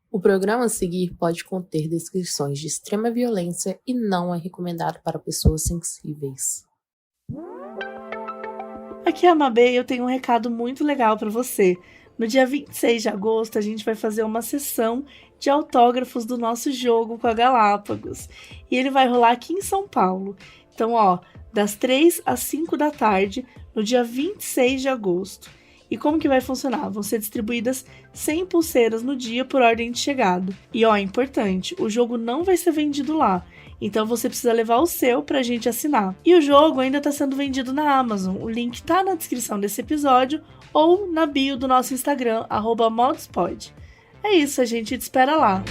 O programa a seguir pode conter descrições de extrema violência e não é recomendado para pessoas sensíveis. Aqui é a Mabê e eu tenho um recado muito legal para você. No dia 26 de agosto, a gente vai fazer uma sessão de autógrafos do nosso jogo com a Galápagos. E ele vai rolar aqui em São Paulo. Então, das 3 às 5 da tarde, no dia 26 de agosto. E como que vai funcionar? Vão ser distribuídas 100 pulseiras no dia por ordem de chegada. E é importante, o jogo não vai ser vendido lá. Então você precisa levar o seu pra gente assinar. E o jogo ainda está sendo vendido na Amazon. O link tá na descrição desse episódio ou na bio do nosso Instagram, @modspod. É isso, a gente te espera lá.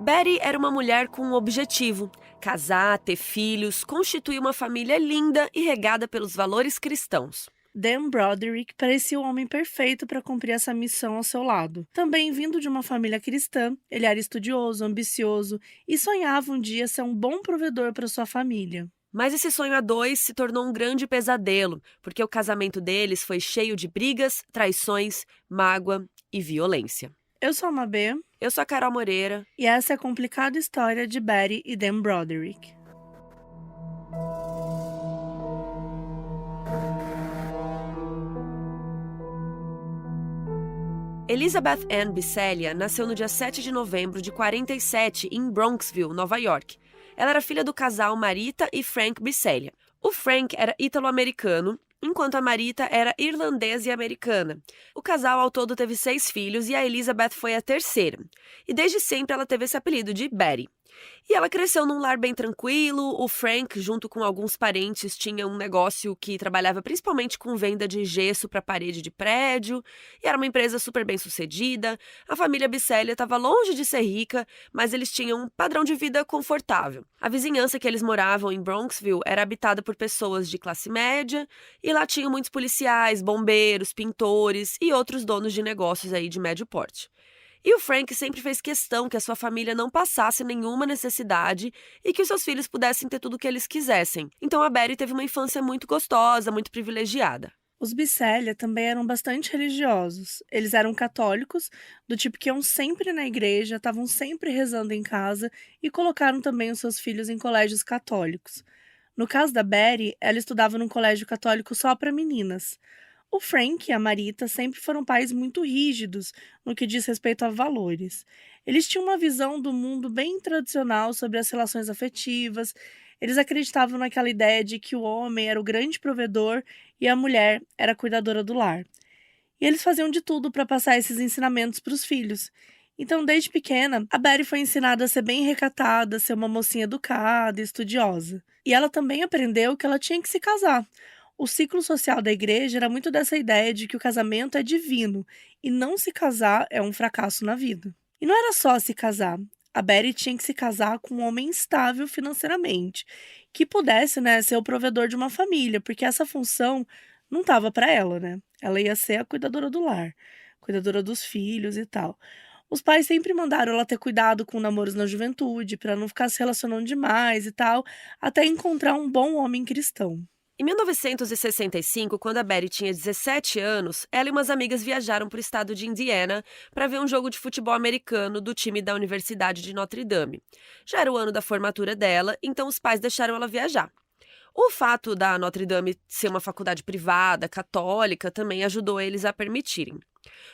Betty era uma mulher com um objetivo: casar, ter filhos, constituir uma família linda e regada pelos valores cristãos. Dan Broderick parecia o homem perfeito para cumprir essa missão ao seu lado. Também vindo de uma família cristã, ele era estudioso, ambicioso e sonhava um dia ser um bom provedor para sua família. Mas esse sonho a dois se tornou um grande pesadelo, porque o casamento deles foi cheio de brigas, traições, mágoa e violência. Eu sou a Mabê. Eu sou a Carol Moreira. E essa é a complicada história de Betty e Dan Broderick. Elizabeth Ann Bisceglia nasceu no dia 7 de novembro de 47 em Bronxville, Nova York. Ela era filha do casal Marita e Frank Bisceglia. O Frank era ítalo-americano, enquanto a Marita era irlandesa e americana. O casal ao todo teve 6 filhos e a Elizabeth foi a terceira. E desde sempre ela teve esse apelido de Betty. E ela cresceu num lar bem tranquilo. O Frank, junto com alguns parentes, tinha um negócio que trabalhava principalmente com venda de gesso para parede de prédio, e era uma empresa super bem sucedida. A família Bisceglia estava longe de ser rica, mas eles tinham um padrão de vida confortável. A vizinhança que eles moravam em Bronxville era habitada por pessoas de classe média, e lá tinham muitos policiais, bombeiros, pintores e outros donos de negócios aí de médio porte. E o Frank sempre fez questão que a sua família não passasse nenhuma necessidade e que os seus filhos pudessem ter tudo o que eles quisessem. Então a Betty teve uma infância muito gostosa, muito privilegiada. Os Bisceglia também eram bastante religiosos. Eles eram católicos, do tipo que iam sempre na igreja, estavam sempre rezando em casa e colocaram também os seus filhos em colégios católicos. No caso da Betty, ela estudava num colégio católico só para meninas. O Frank e a Marita sempre foram pais muito rígidos no que diz respeito a valores. Eles tinham uma visão do mundo bem tradicional sobre as relações afetivas. Eles acreditavam naquela ideia de que o homem era o grande provedor e a mulher era a cuidadora do lar. E eles faziam de tudo para passar esses ensinamentos para os filhos. Então, desde pequena, a Betty foi ensinada a ser bem recatada, a ser uma mocinha educada e estudiosa. E ela também aprendeu que ela tinha que se casar. O ciclo social da igreja era muito dessa ideia de que o casamento é divino e não se casar é um fracasso na vida. E não era só se casar. A Betty tinha que se casar com um homem estável financeiramente, que pudesse, ser o provedor de uma família, porque essa função não estava para ela, né? Ela ia ser a cuidadora do lar, cuidadora dos filhos e tal. Os pais sempre mandaram ela ter cuidado com namoros na juventude, para não ficar se relacionando demais e tal, até encontrar um bom homem cristão. Em 1965, quando a Betty tinha 17 anos, ela e umas amigas viajaram para o estado de Indiana para ver um jogo de futebol americano do time da Universidade de Notre Dame. Já era o ano da formatura dela, então os pais deixaram ela viajar. O fato da Notre Dame ser uma faculdade privada, católica, também ajudou eles a permitirem.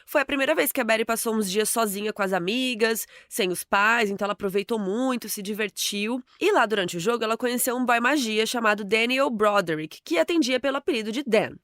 Foi a primeira vez que a Betty passou uns dias sozinha com as amigas, sem os pais, então ela aproveitou muito, se divertiu. E lá durante o jogo ela conheceu um boy magia chamado Daniel Broderick, que atendia pelo apelido de Dan.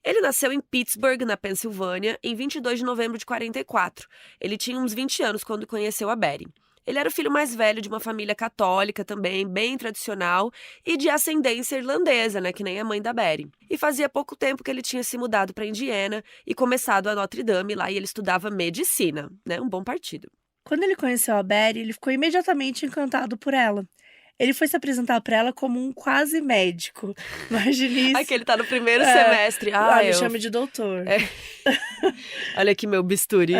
Ele nasceu em Pittsburgh, na Pensilvânia, em 22 de novembro de 44. Ele tinha uns 20 anos quando conheceu a Betty. Ele era o filho mais velho de uma família católica também, bem tradicional, e de ascendência irlandesa, que nem a mãe da Betty. E fazia pouco tempo que ele tinha se mudado para Indiana e começado a Notre Dame lá, e ele estudava medicina, um bom partido. Quando ele conheceu a Betty, ele ficou imediatamente encantado por ela. Ele foi se apresentar pra ela como um quase médico. Imagine isso. Ai, que ele tá no primeiro semestre. Me chame de doutor. Olha aqui meu bisturi.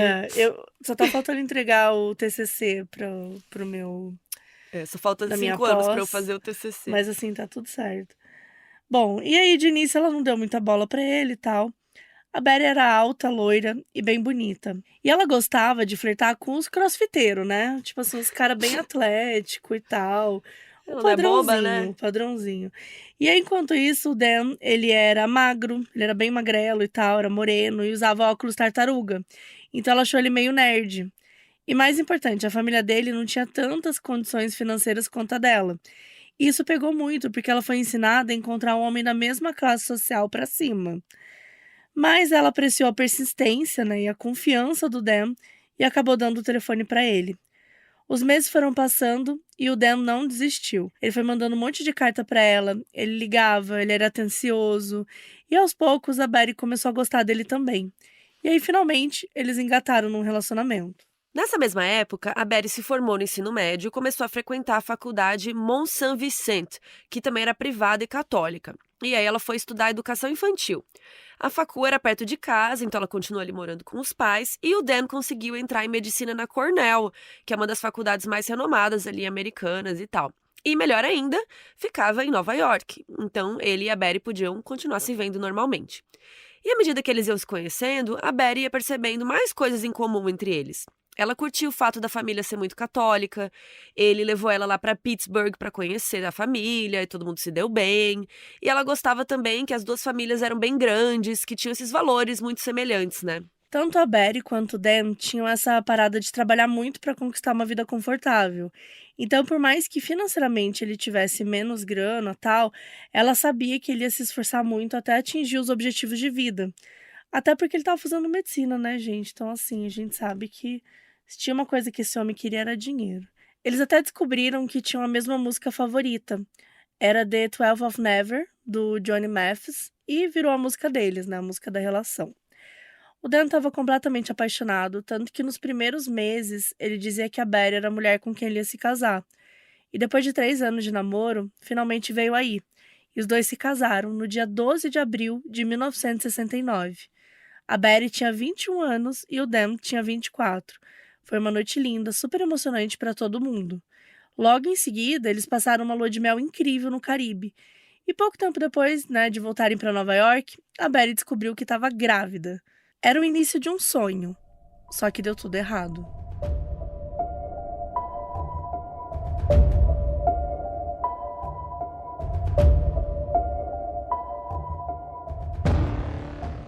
Só tá faltando entregar o TCC pro meu... Só falta da 5 minha anos pra eu pós, fazer o TCC. Mas assim, tá tudo certo. Bom, e aí de início ela não deu muita bola pra ele e tal. A Betty era alta, loira e bem bonita. E ela gostava de flertar com os crossfiteiros, né? Tipo assim, os caras bem atléticos e tal. Ela não é boba, né? Padrãozinho. E aí, enquanto isso, o Dan, ele era magro, ele era bem magrelo e tal, era moreno e usava óculos tartaruga. Então ela achou ele meio nerd. E mais importante, a família dele não tinha tantas condições financeiras quanto a dela. E isso pegou muito, porque ela foi ensinada a encontrar um homem da mesma classe social pra cima. Mas ela apreciou a persistência, né, e a confiança do Dan e acabou dando o telefone para ele. Os meses foram passando e o Dan não desistiu. Ele foi mandando um monte de carta para ela, ele ligava, ele era atencioso e aos poucos a Betty começou a gostar dele também. E aí finalmente eles engataram num relacionamento. Nessa mesma época, a Betty se formou no ensino médio e começou a frequentar a faculdade Mont Saint-Vincent, que também era privada e católica. E aí ela foi estudar educação infantil. A facu era perto de casa, então ela continuou ali morando com os pais, e o Dan conseguiu entrar em medicina na Cornell, que é uma das faculdades mais renomadas ali americanas e tal. E melhor ainda, ficava em Nova York. Então ele e a Betty podiam continuar se vendo normalmente. E à medida que eles iam se conhecendo, a Betty ia percebendo mais coisas em comum entre eles. Ela curtiu o fato da família ser muito católica, ele levou ela lá para Pittsburgh para conhecer a família e todo mundo se deu bem. E ela gostava também que as duas famílias eram bem grandes, que tinham esses valores muito semelhantes, né? Tanto a Betty quanto o Dan tinham essa parada de trabalhar muito para conquistar uma vida confortável. Então, por mais que financeiramente ele tivesse menos grana, tal, ela sabia que ele ia se esforçar muito até atingir os objetivos de vida. Até porque ele estava fazendo medicina, né, gente? Então, assim, a gente sabe que se tinha uma coisa que esse homem queria era dinheiro. Eles até descobriram que tinham a mesma música favorita. Era The 12 of Never, do Johnny Mathis, e virou a música deles, né? A música da relação. O Dan estava completamente apaixonado, tanto que nos primeiros meses ele dizia que a Betty era a mulher com quem ele ia se casar. E depois de 3 anos de namoro, finalmente veio aí. E os dois se casaram no dia 12 de abril de 1969. A Betty tinha 21 anos e o Dan tinha 24. Foi uma noite linda, super emocionante para todo mundo. Logo em seguida, eles passaram uma lua de mel incrível no Caribe. E pouco tempo depois, né, de voltarem para Nova York, a Betty descobriu que estava grávida. Era o início de um sonho, só que deu tudo errado.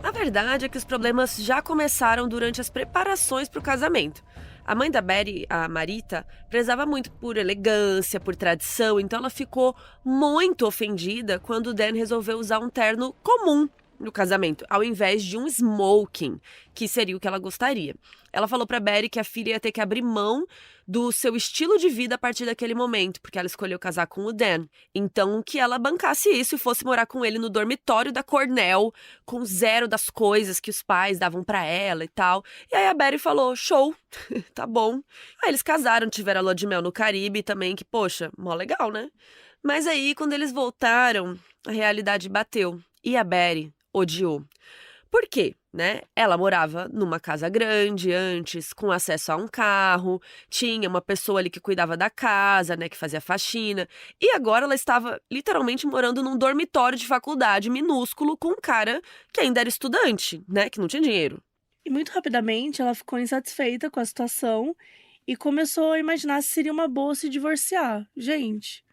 A verdade é que os problemas já começaram durante as preparações para o casamento. A mãe da Betty, a Marita, prezava muito por elegância, por tradição, então ela ficou muito ofendida quando o Dan resolveu usar um terno comum no casamento, ao invés de um smoking, que seria o que ela gostaria. Ela falou para Betty que a filha ia ter que abrir mão do seu estilo de vida a partir daquele momento, porque ela escolheu casar com o Dan. Então, que ela bancasse isso e fosse morar com ele no dormitório da Cornell, com zero das coisas que os pais davam para ela e tal. E aí a Betty falou, show, tá bom. Aí eles casaram, tiveram a lua de mel no Caribe também, que, poxa, mó legal, né? Mas aí, quando eles voltaram, a realidade bateu. E a Betty odiou. Por quê? Né? Ela morava numa casa grande antes, com acesso a um carro, tinha uma pessoa ali que cuidava da casa, né, que fazia faxina, e agora ela estava literalmente morando num dormitório de faculdade minúsculo com um cara que ainda era estudante, né, que não tinha dinheiro. E muito rapidamente ela ficou insatisfeita com a situação e começou a imaginar se seria uma boa se divorciar. Gente,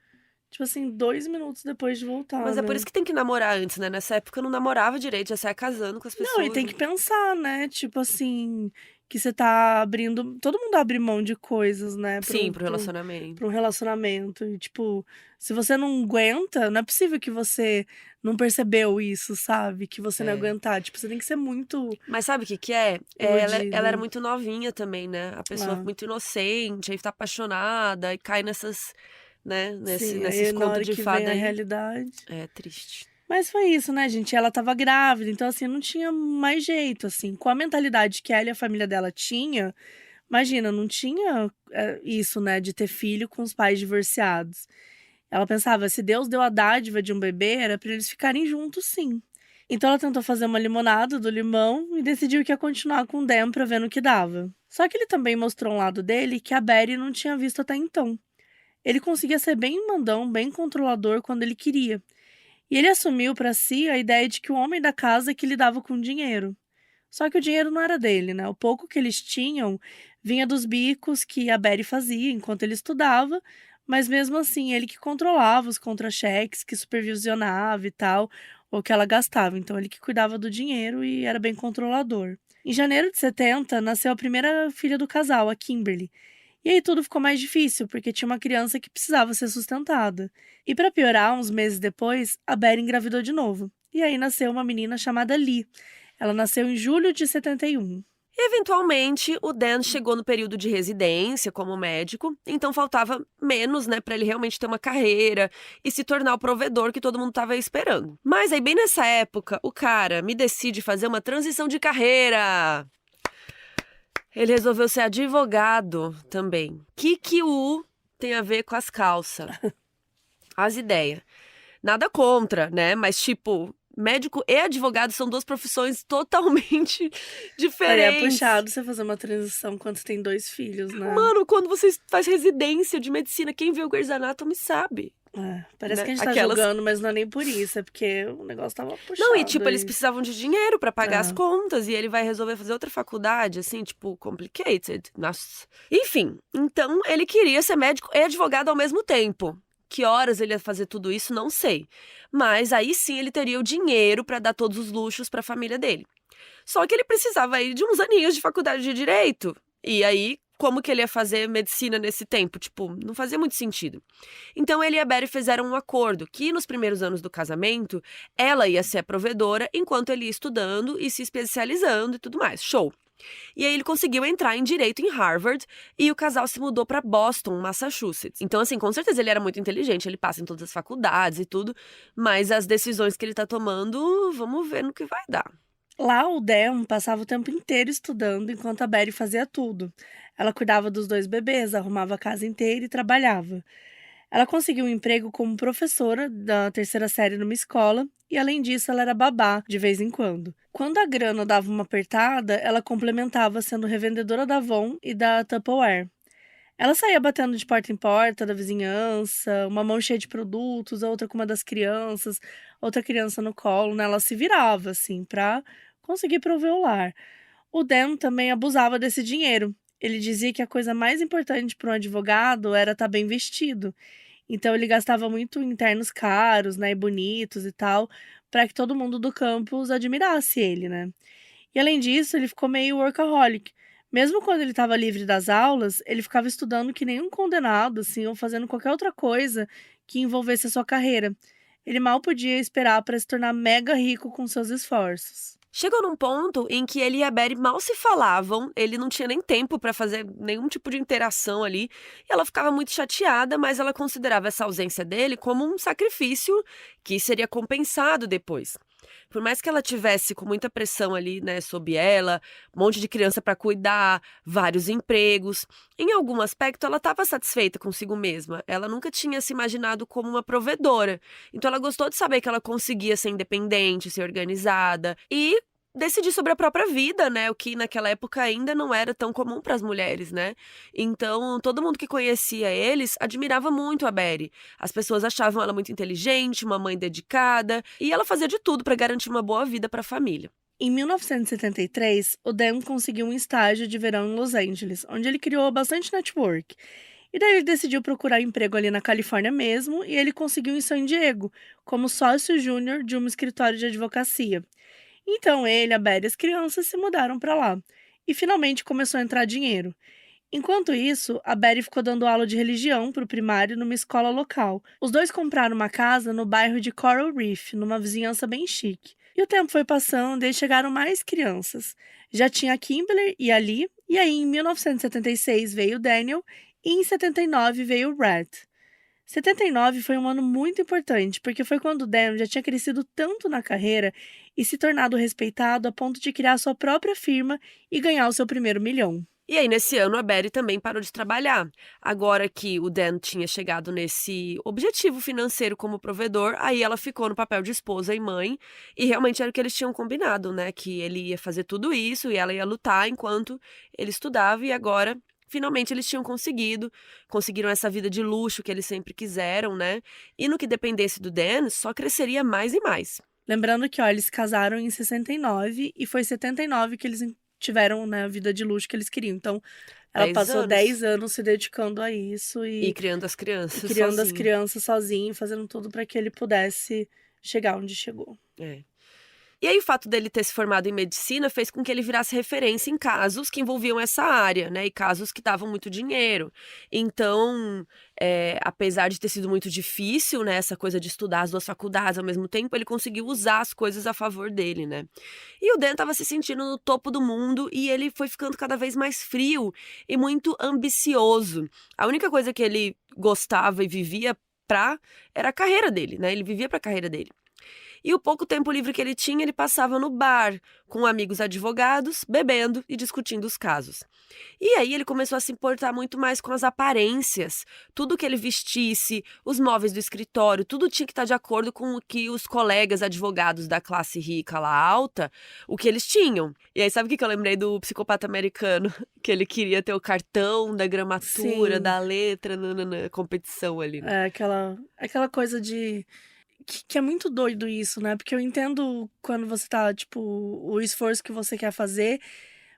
tipo assim, 2 minutos depois de voltar, Mas é né? por isso que tem que namorar antes, né? Nessa época eu não namorava direito, já saia casando com as pessoas. Não, e tem que pensar, né? Tipo assim, que você tá abrindo. Todo mundo abre mão de coisas, né? Sim, pro relacionamento. Pra um relacionamento. E, tipo, se você não aguenta, não é possível que você não percebeu isso, sabe? Que você não ia aguentar. Tipo, você tem que ser muito. Mas sabe o que que é? Ela era muito novinha também, né? A pessoa muito inocente, aí tá apaixonada e cai nessas, né? Nesses contos de fada vem a aí. realidade. É triste. Mas foi isso, né, gente? Ela tava grávida, então, assim, não tinha mais jeito, assim. Com a mentalidade que ela e a família dela tinha, imagina, não tinha isso, né, de ter filho com os pais divorciados. Ela pensava, se Deus deu a dádiva de um bebê, era para eles ficarem juntos sim. Então ela tentou fazer uma limonada do limão e decidiu que ia continuar com o Dan pra ver no que dava. Só que ele também mostrou um lado dele que a Betty não tinha visto até então. Ele conseguia ser bem mandão, bem controlador quando ele queria. E ele assumiu pra si a ideia de que o homem da casa é que lidava com o dinheiro. Só que o dinheiro não era dele, né? O pouco que eles tinham vinha dos bicos que a Betty fazia enquanto ele estudava, mas mesmo assim ele que controlava os contra-cheques, que supervisionava e tal, ou que ela gastava. Então ele que cuidava do dinheiro e era bem controlador. Em janeiro de 70, nasceu a primeira filha do casal, a Kimberly. E aí tudo ficou mais difícil, porque tinha uma criança que precisava ser sustentada. E para piorar, uns meses depois, a Betty engravidou de novo. E aí nasceu uma menina chamada Lee. Ela nasceu em julho de 71. Eventualmente, o Dan chegou no período de residência como médico, então faltava menos, né, para ele realmente ter uma carreira e se tornar o provedor que todo mundo estava esperando. Mas aí, bem nessa época, o cara me decide fazer uma transição de carreira. Ele resolveu ser advogado também. Que o tem a ver com as calças? As ideias. Nada contra, né? Mas, tipo, médico e advogado são duas profissões totalmente diferentes. É puxado você fazer uma transição quando você tem 2 filhos, né? Mano, quando você faz residência de medicina, quem vê o Grey's Anatomy sabe. Parece né? que a gente tá julgando, mas não é nem por isso, é porque o negócio tava puxado. Não, e tipo, eles precisavam de dinheiro pra pagar as É. contas, e ele vai resolver fazer outra faculdade, assim, tipo, complicated. Nossa. Enfim, então ele queria ser médico e advogado ao mesmo tempo. Que horas ele ia fazer tudo isso, não sei. Mas aí sim ele teria o dinheiro pra dar todos os luxos pra família dele. Só que ele precisava aí de uns aninhos de faculdade de direito. E aí, como que ele ia fazer medicina nesse tempo? Tipo, não fazia muito sentido. Então ele e a Betty fizeram um acordo que nos primeiros anos do casamento, ela ia ser a provedora enquanto ele ia estudando e se especializando e tudo mais. Show! E aí ele conseguiu entrar em direito em Harvard e o casal se mudou para Boston, Massachusetts. Então, assim, com certeza ele era muito inteligente, ele passa em todas as faculdades e tudo, mas as decisões que ele tá tomando, vamos ver no que vai dar. Lá o Dan passava o tempo inteiro estudando enquanto a Betty fazia tudo. Ela cuidava dos 2 bebês, arrumava a casa inteira e trabalhava. Ela conseguiu um emprego como professora da 3ª série numa escola e, além disso, ela era babá de vez em quando. Quando a grana dava uma apertada, ela complementava sendo revendedora da Avon e da Tupperware. Ela saía batendo de porta em porta da vizinhança, uma mão cheia de produtos, a outra com uma das crianças, outra criança no colo, né? Ela se virava, assim, pra conseguir prover o lar. O Dan também abusava desse dinheiro. Ele dizia que a coisa mais importante para um advogado era estar bem vestido. Então ele gastava muito em ternos caros, né, e bonitos e tal, para que todo mundo do campus admirasse ele, né? E além disso, ele ficou meio workaholic. Mesmo quando ele estava livre das aulas, ele ficava estudando que nem um condenado, assim, ou fazendo qualquer outra coisa que envolvesse a sua carreira. Ele mal podia esperar para se tornar mega rico com seus esforços. Chegou num ponto em que ele e a Betty mal se falavam, ele não tinha nem tempo pra fazer nenhum tipo de interação ali, e ela ficava muito chateada, mas ela considerava essa ausência dele como um sacrifício que seria compensado depois. Por mais que ela tivesse com muita pressão ali, né, sob ela, um monte de criança pra cuidar, vários empregos, em algum aspecto ela estava satisfeita consigo mesma. Ela nunca tinha se imaginado como uma provedora. Então ela gostou de saber que ela conseguia ser independente, ser organizada e decidir sobre a própria vida, né? O que naquela época ainda não era tão comum para as mulheres, né? Então, todo mundo que conhecia eles admirava muito a Betty. As pessoas achavam ela muito inteligente, uma mãe dedicada, e ela fazia de tudo para garantir uma boa vida para a família. Em 1973, o Dan conseguiu um estágio de verão em Los Angeles, onde ele criou bastante network. E daí ele decidiu procurar emprego ali na Califórnia mesmo, e ele conseguiu em San Diego, como sócio júnior de um escritório de advocacia. Então ele, a Betty e as crianças se mudaram para lá. E finalmente começou a entrar dinheiro. Enquanto isso, a Betty ficou dando aula de religião para o primário numa escola local. Os 2 compraram uma casa no bairro de Coral Reef, numa vizinhança bem chique. E o tempo foi passando e chegaram mais crianças. Já tinha a Kimberly e a Lee, e aí em 1976 veio o Daniel e em 79 veio o Red. 79 foi um ano muito importante, porque foi quando o Dan já tinha crescido tanto na carreira e se tornado respeitado a ponto de criar sua própria firma e ganhar o seu primeiro milhão. E aí, nesse ano, a Betty também parou de trabalhar. Agora que o Dan tinha chegado nesse objetivo financeiro como provedor, aí ela ficou no papel de esposa e mãe, e realmente era o que eles tinham combinado, né? Que ele ia fazer tudo isso e ela ia lutar enquanto ele estudava, e agora, finalmente, eles tinham conseguiram essa vida de luxo que eles sempre quiseram, né? E no que dependesse do Dan, só cresceria mais e mais. Lembrando que, ó, eles se casaram em 69 e foi em 79 que eles tiveram, né, a vida de luxo que eles queriam. Então, ela 10 passou anos. 10 anos se dedicando a isso E criando as crianças criando as sozinho. crianças sozinho, fazendo tudo para que ele pudesse chegar onde chegou. É. E aí o fato dele ter se formado em medicina fez com que ele virasse referência em casos que envolviam essa área, né? E casos que davam muito dinheiro. Então, apesar de ter sido muito difícil, né? Essa coisa de estudar as duas faculdades ao mesmo tempo, ele conseguiu usar as coisas a favor dele, né? E o Dan estava se sentindo no topo do mundo e ele foi ficando cada vez mais frio e muito ambicioso. A única coisa que ele gostava e vivia era a carreira dele, né? Ele vivia para a carreira dele. E o pouco tempo livre que ele tinha, ele passava no bar, com amigos advogados, bebendo e discutindo os casos. E aí ele começou a se importar muito mais com as aparências. Tudo que ele vestisse, os móveis do escritório, tudo tinha que estar de acordo com o que os colegas advogados da classe rica lá alta, o que eles tinham. E aí sabe o que eu lembrei do Psicopata Americano? Que ele queria ter o cartão da gramatura, Sim. da letra, na competição ali, né? É aquela coisa de... Que é muito doido isso, né? Porque eu entendo quando você tá, tipo, o esforço que você quer fazer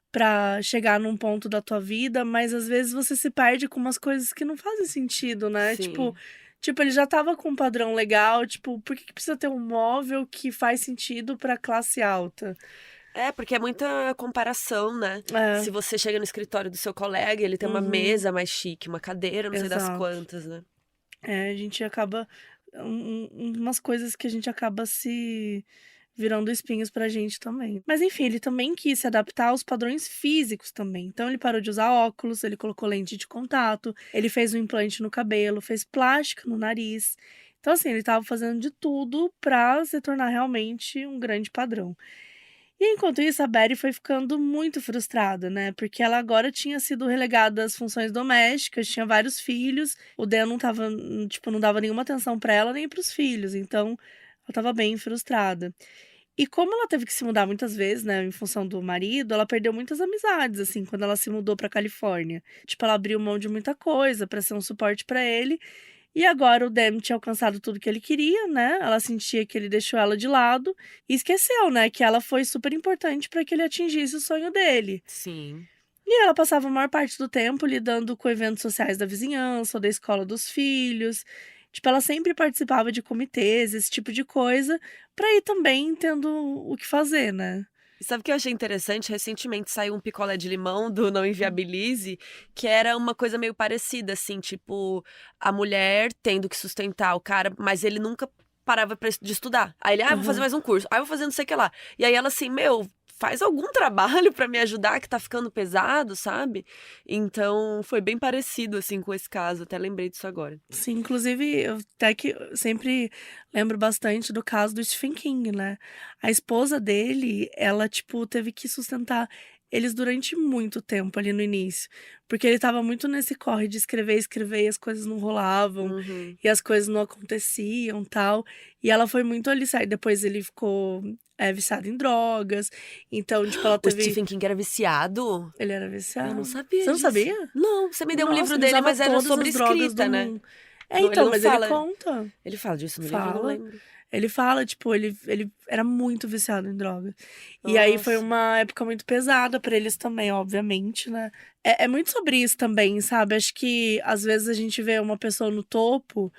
pra chegar num ponto da tua vida, mas às vezes você se perde com umas coisas que não fazem sentido, né? Sim. Tipo, ele já tava com um padrão legal, tipo, por que precisa ter um móvel que faz sentido pra classe alta? Porque é muita comparação, né? É. Se você chega no escritório do seu colega, ele tem uma mesa mais chique, uma cadeira, não sei das Exato. quantas, né? A gente acaba... umas coisas que a gente acaba se virando espinhos pra gente também. Mas enfim, ele também quis se adaptar aos padrões físicos também. Então ele parou de usar óculos, ele colocou lente de contato, ele fez um implante no cabelo, fez plástica no nariz. Então assim, ele tava fazendo de tudo pra se tornar realmente um grande padrão. E enquanto isso, a Betty foi ficando muito frustrada, né? Porque ela agora tinha sido relegada às funções domésticas, tinha vários filhos. O Dan não tava, tipo, não dava nenhuma atenção pra ela nem pros filhos. Então, ela tava bem frustrada. E como ela teve que se mudar muitas vezes, né, em função do marido, ela perdeu muitas amizades, assim, quando ela se mudou pra Califórnia. Tipo, ela abriu mão de muita coisa pra ser um suporte pra ele. E agora o Dan tinha alcançado tudo que ele queria, né? Ela sentia que ele deixou ela de lado e esqueceu, né, que ela foi super importante para que ele atingisse o sonho dele. Sim. E ela passava a maior parte do tempo lidando com eventos sociais da vizinhança ou da escola dos filhos. Tipo, ela sempre participava de comitês, esse tipo de coisa, para ir também tendo o que fazer, né? E sabe o que eu achei interessante? Recentemente saiu um picolé de limão do Não Inviabilize, que era uma coisa meio parecida, assim, tipo, a mulher tendo que sustentar o cara, mas ele nunca parava de estudar. Aí ele, vou fazer mais um curso, vou fazer não sei o que lá. E aí ela assim, faz algum trabalho pra me ajudar que tá ficando pesado, sabe? Então, foi bem parecido, assim, com esse caso. Até lembrei disso agora. Sim, inclusive, eu até que sempre lembro bastante do caso do Stephen King, né? A esposa dele, ela, tipo, teve que sustentar eles durante muito tempo ali no início. Porque ele tava muito nesse corre de escrever, e as coisas não rolavam, e as coisas não aconteciam, tal. E ela foi muito ali, sabe? Depois ele ficou viciado em drogas. Então, tipo, ela O teve... Stephen King era viciado? Ele era viciado. Eu não sabia Você não disso. sabia? Não, você me deu um Nossa, livro ele dele, usava mas era todas sobre as drogas escrita, do né? mundo. Não, ele Então, não mas fala. ele conta. Ele fala disso no livro, eu não Fala. lembro. Ele fala, tipo, ele era muito viciado em droga. E aí foi Nossa. uma época muito pesada pra eles também, obviamente, né? É muito sobre isso também, sabe? Acho que às vezes a gente vê uma pessoa no topo,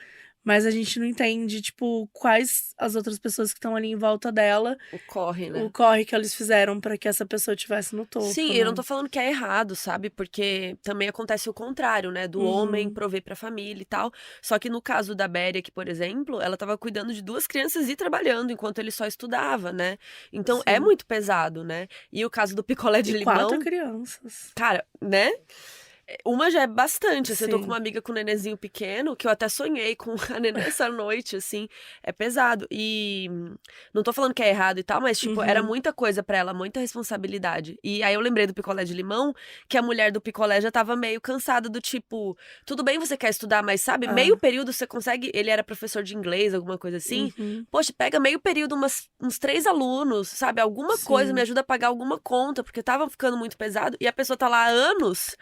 mas a gente não entende, tipo, quais as outras pessoas que estão ali em volta dela, O corre, né? o corre que eles fizeram pra que essa pessoa estivesse no topo. Sim, né? eu não tô falando que é errado, sabe? Porque também acontece o contrário, né? Do homem prover pra família e tal. Só que no caso da Betty aqui, por exemplo, ela tava cuidando de 2 crianças e trabalhando enquanto ele só estudava, né? Então é Sim. muito pesado, né? E o caso do picolé de E limão, 4 crianças. cara, né? Uma já é bastante, assim, eu tô com Sim. uma amiga com um nenenzinho pequeno, que eu até sonhei com a neném essa noite, assim, é pesado. E não tô falando que é errado e tal, mas, tipo, era Uhum. muita coisa pra ela, muita responsabilidade. E aí eu lembrei do picolé de limão, que a mulher do picolé já tava meio cansada do tipo, tudo bem você quer estudar, mas sabe, meio Ah. período você consegue, ele era professor de inglês, alguma coisa assim, Uhum. poxa, pega meio período uns 3 alunos, sabe, alguma coisa, me Sim. ajuda a pagar alguma conta, porque tava ficando muito pesado, e a pessoa tá lá há anos,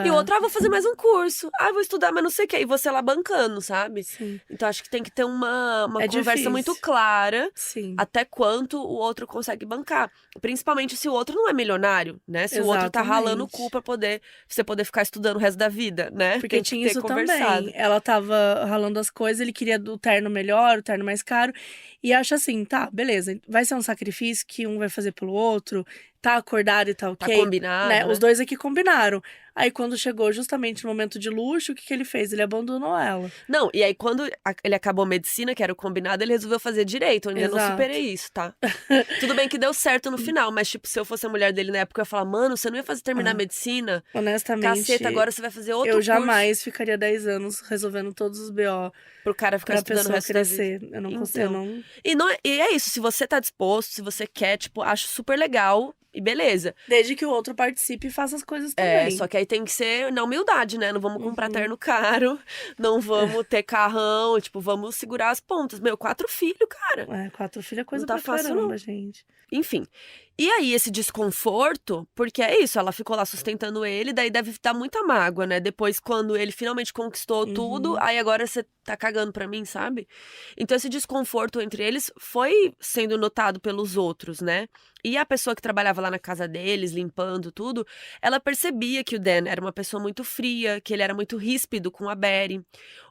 e o É, outro, vou fazer mais um curso. Vou estudar, mas não sei o quê. E você lá bancando, sabe? sim. Então, acho que tem que ter uma É conversa muito difícil. clara Sim, até quanto o outro consegue bancar. Principalmente se o outro não é milionário, né? Se o outro tá ralando o cu exatamente. pra você poder ficar estudando o resto da vida, né? Porque Tem que tinha ter isso também. conversado. Ela tava ralando as coisas, ele queria o terno melhor, o terno mais caro. E acha assim, tá, beleza, vai ser um sacrifício que um vai fazer pelo outro, tá acordado e tá Tá ok, né? combinado, Os né? dois aqui combinaram. Aí quando chegou justamente no momento de luxo, o que que ele fez? Ele abandonou ela. Não, e aí quando ele acabou a medicina, que era o combinado, ele resolveu fazer direito. Eu ainda não Exato. superei isso, tá? Tudo bem que deu certo no final, mas, tipo, se eu fosse a mulher dele na época, eu ia falar, mano, você não ia fazer terminar a Ah, medicina? Caceta, honestamente, agora você vai fazer outro eu curso jamais ficaria 10 anos resolvendo todos os BO pro cara ficar pra estudando o pessoa resto da vida. crescer. Eu não consigo, eu Então. não. E é isso, se você tá disposto, se você quer, tipo, acho super legal e beleza. Desde que o outro participe e faça as coisas É, também. só que aí tem que ser na humildade, né? Não vamos comprar Uhum. terno caro, não vamos ter carrão, tipo, vamos segurar as pontas. Meu, 4 filhos, cara. 4 filhos é Não coisa tá pra fácil, não. caramba, gente. Enfim. E aí, esse desconforto, porque é isso, ela ficou lá sustentando ele, daí deve dar muita mágoa, né? Depois, quando ele finalmente conquistou tudo, Uhum. aí agora você tá cagando pra mim, sabe? Então, esse desconforto entre eles foi sendo notado pelos outros, né? E a pessoa que trabalhava lá na casa deles, limpando tudo, ela percebia que o Dan era uma pessoa muito fria, que ele era muito ríspido com a Betty.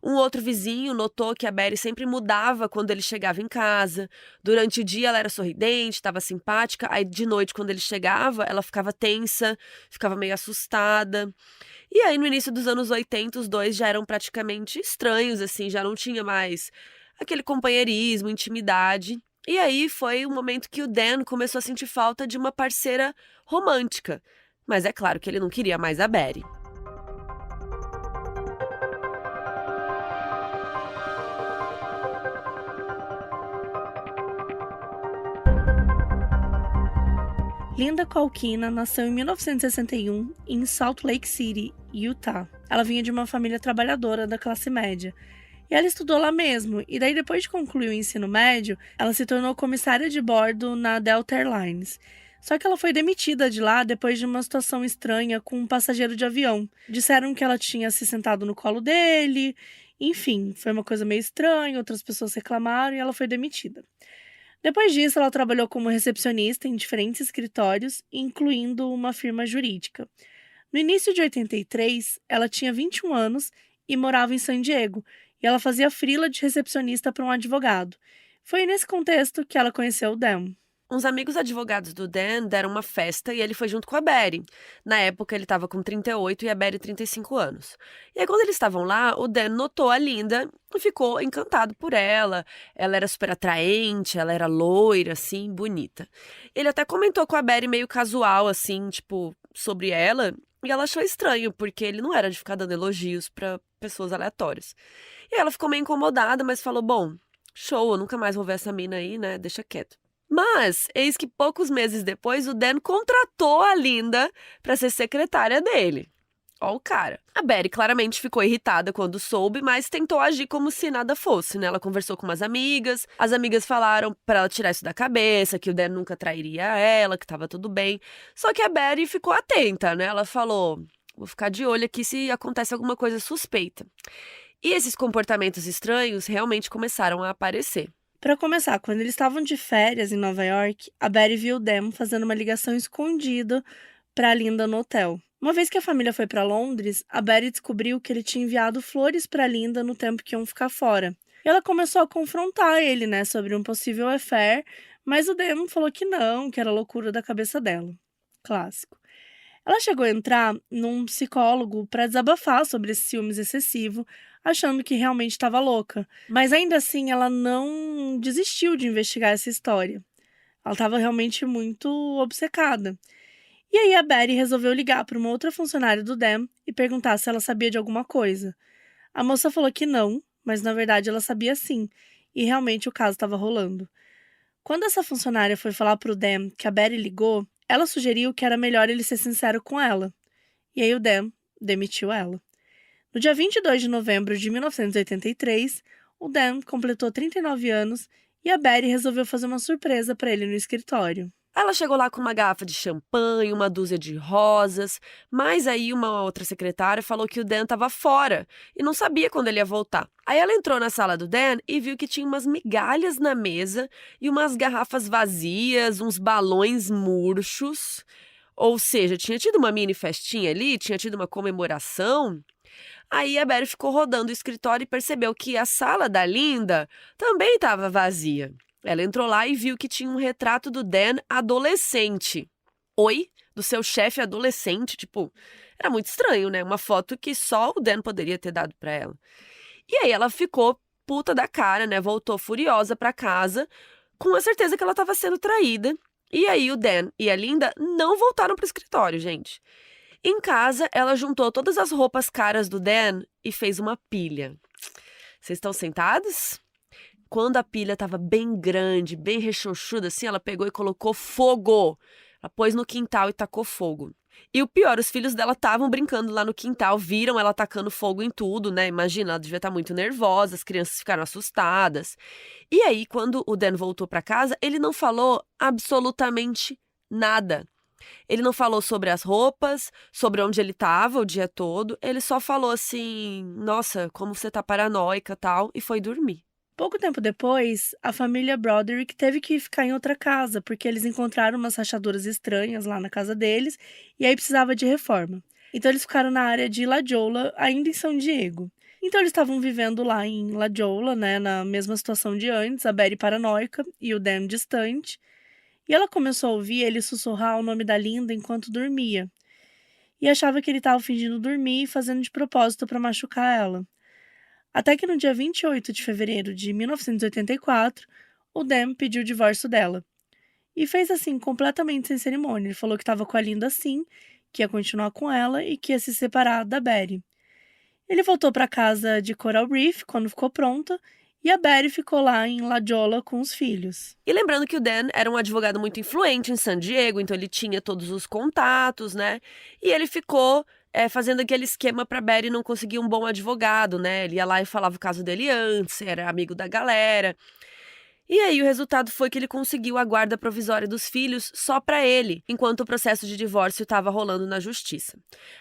Um outro vizinho notou que a Betty sempre mudava quando ele chegava em casa. Durante o dia ela era sorridente, estava simpática, aí de noite, quando ele chegava, ela ficava tensa, ficava meio assustada. E aí, no início dos anos 80, os dois já eram praticamente estranhos, assim, já não tinha mais aquele companheirismo, intimidade. E aí foi o momento que o Dan começou a sentir falta de uma parceira romântica. Mas é claro que ele não queria mais a Betty. Linda Colquina nasceu em 1961 em Salt Lake City, Utah. Ela vinha de uma família trabalhadora da classe média. E ela estudou lá mesmo, e daí depois de concluir o ensino médio, ela se tornou comissária de bordo na Delta Airlines. Só que ela foi demitida de lá depois de uma situação estranha com um passageiro de avião. Disseram que ela tinha se sentado no colo dele, enfim, foi uma coisa meio estranha, outras pessoas reclamaram e ela foi demitida. Depois disso, ela trabalhou como recepcionista em diferentes escritórios, incluindo uma firma jurídica. No início de 83, ela tinha 21 anos e morava em San Diego, e ela fazia freela de recepcionista para um advogado. Foi nesse contexto que ela conheceu o Dan. Uns amigos advogados do Dan deram uma festa e ele foi junto com a Betty. Na época, ele estava com 38 e a Betty 35 anos. E aí, quando eles estavam lá, o Dan notou a Linda e ficou encantado por ela. Ela era super atraente, ela era loira, assim, bonita. Ele até comentou com a Betty meio casual, assim, tipo, sobre ela. E ela achou estranho, porque ele não era de ficar dando elogios para pessoas aleatórias. E ela ficou meio incomodada, mas falou: bom, show, eu nunca mais vou ver essa mina aí, né? Deixa quieto. Mas, eis que poucos meses depois, o Dan contratou a Linda para ser secretária dele. Ó o cara. A Betty claramente ficou irritada quando soube, mas tentou agir como se nada fosse, né? Ela conversou com umas amigas, as amigas falaram para ela tirar isso da cabeça, que o Dan nunca trairia ela, que tava tudo bem. Só que a Betty ficou atenta, né? Ela falou: vou ficar de olho aqui se acontece alguma coisa suspeita. E esses comportamentos estranhos realmente começaram a aparecer. Para começar, quando eles estavam de férias em Nova York, a Betty viu o Dan fazendo uma ligação escondida para a Linda no hotel. Uma vez que a família foi para Londres, a Betty descobriu que ele tinha enviado flores para Linda no tempo que iam ficar fora. E ela começou a confrontar ele, né, sobre um possível affair, mas o Dan falou que não, que era loucura da cabeça dela. Clássico. Ela chegou a entrar num psicólogo para desabafar sobre esse ciúmes excessivo, achando que realmente estava louca. Mas ainda assim, ela não desistiu de investigar essa história. Ela estava realmente muito obcecada. E aí a Betty resolveu ligar para uma outra funcionária do Dan e perguntar se ela sabia de alguma coisa. A moça falou que não, mas na verdade ela sabia sim, e realmente o caso estava rolando. Quando essa funcionária foi falar pro Dan que a Betty ligou, ela sugeriu que era melhor ele ser sincero com ela. E aí o Dan demitiu ela. No dia 22 de novembro de 1983, o Dan completou 39 anos e a Betty resolveu fazer uma surpresa para ele no escritório. Ela chegou lá com uma garrafa de champanhe, uma dúzia de rosas, mas aí uma outra secretária falou que o Dan estava fora e não sabia quando ele ia voltar. Aí ela entrou na sala do Dan e viu que tinha umas migalhas na mesa e umas garrafas vazias, uns balões murchos. Ou seja, tinha tido uma mini festinha ali, tinha tido uma comemoração. Aí a Betty ficou rodando o escritório e percebeu que a sala da Linda também estava vazia. Ela entrou lá e viu que tinha um retrato do Dan adolescente. Oi? Do seu chefe adolescente? Tipo, era muito estranho, né? Uma foto que só o Dan poderia ter dado pra ela. E aí ela ficou puta da cara, né? Voltou furiosa pra casa, com a certeza que ela estava sendo traída. E aí o Dan e a Linda não voltaram pro escritório, gente. Em casa, ela juntou todas as roupas caras do Dan e fez uma pilha. Vocês estão sentados? Quando a pilha estava bem grande, bem rechonchuda, assim, ela pegou e colocou fogo. Ela pôs no quintal e tacou fogo. E o pior, os filhos dela estavam brincando lá no quintal, viram ela tacando fogo em tudo, né? Imagina, ela devia estar muito nervosa, as crianças ficaram assustadas. E aí, quando o Dan voltou para casa, ele não falou absolutamente nada. Ele não falou sobre as roupas, sobre onde ele estava o dia todo. Ele só falou assim, nossa, como você tá paranoica e tal, e foi dormir. Pouco tempo depois, a família Broderick teve que ficar em outra casa, porque eles encontraram umas rachaduras estranhas lá na casa deles, e aí precisava de reforma. Então eles ficaram na área de La Jolla, ainda em São Diego. Então eles estavam vivendo lá em La Jolla, né, na mesma situação de antes, a Betty paranoica e o Dan distante. E ela começou a ouvir ele sussurrar o nome da Linda enquanto dormia. E achava que ele estava fingindo dormir e fazendo de propósito para machucar ela. Até que no dia 28 de fevereiro de 1984, o Dan pediu o divórcio dela. E fez assim, completamente sem cerimônia. Ele falou que estava com a Linda sim, que ia continuar com ela e que ia se separar da Betty. Ele voltou para casa de Coral Reef quando ficou pronta e a Betty ficou lá em La Jolla com os filhos. E lembrando que o Dan era um advogado muito influente em San Diego, então ele tinha todos os contatos, né? E ele ficou fazendo aquele esquema pra Betty não conseguir um bom advogado, né? Ele ia lá e falava o caso dele antes, era amigo da galera. E aí o resultado foi que ele conseguiu a guarda provisória dos filhos só pra ele, enquanto o processo de divórcio estava rolando na justiça.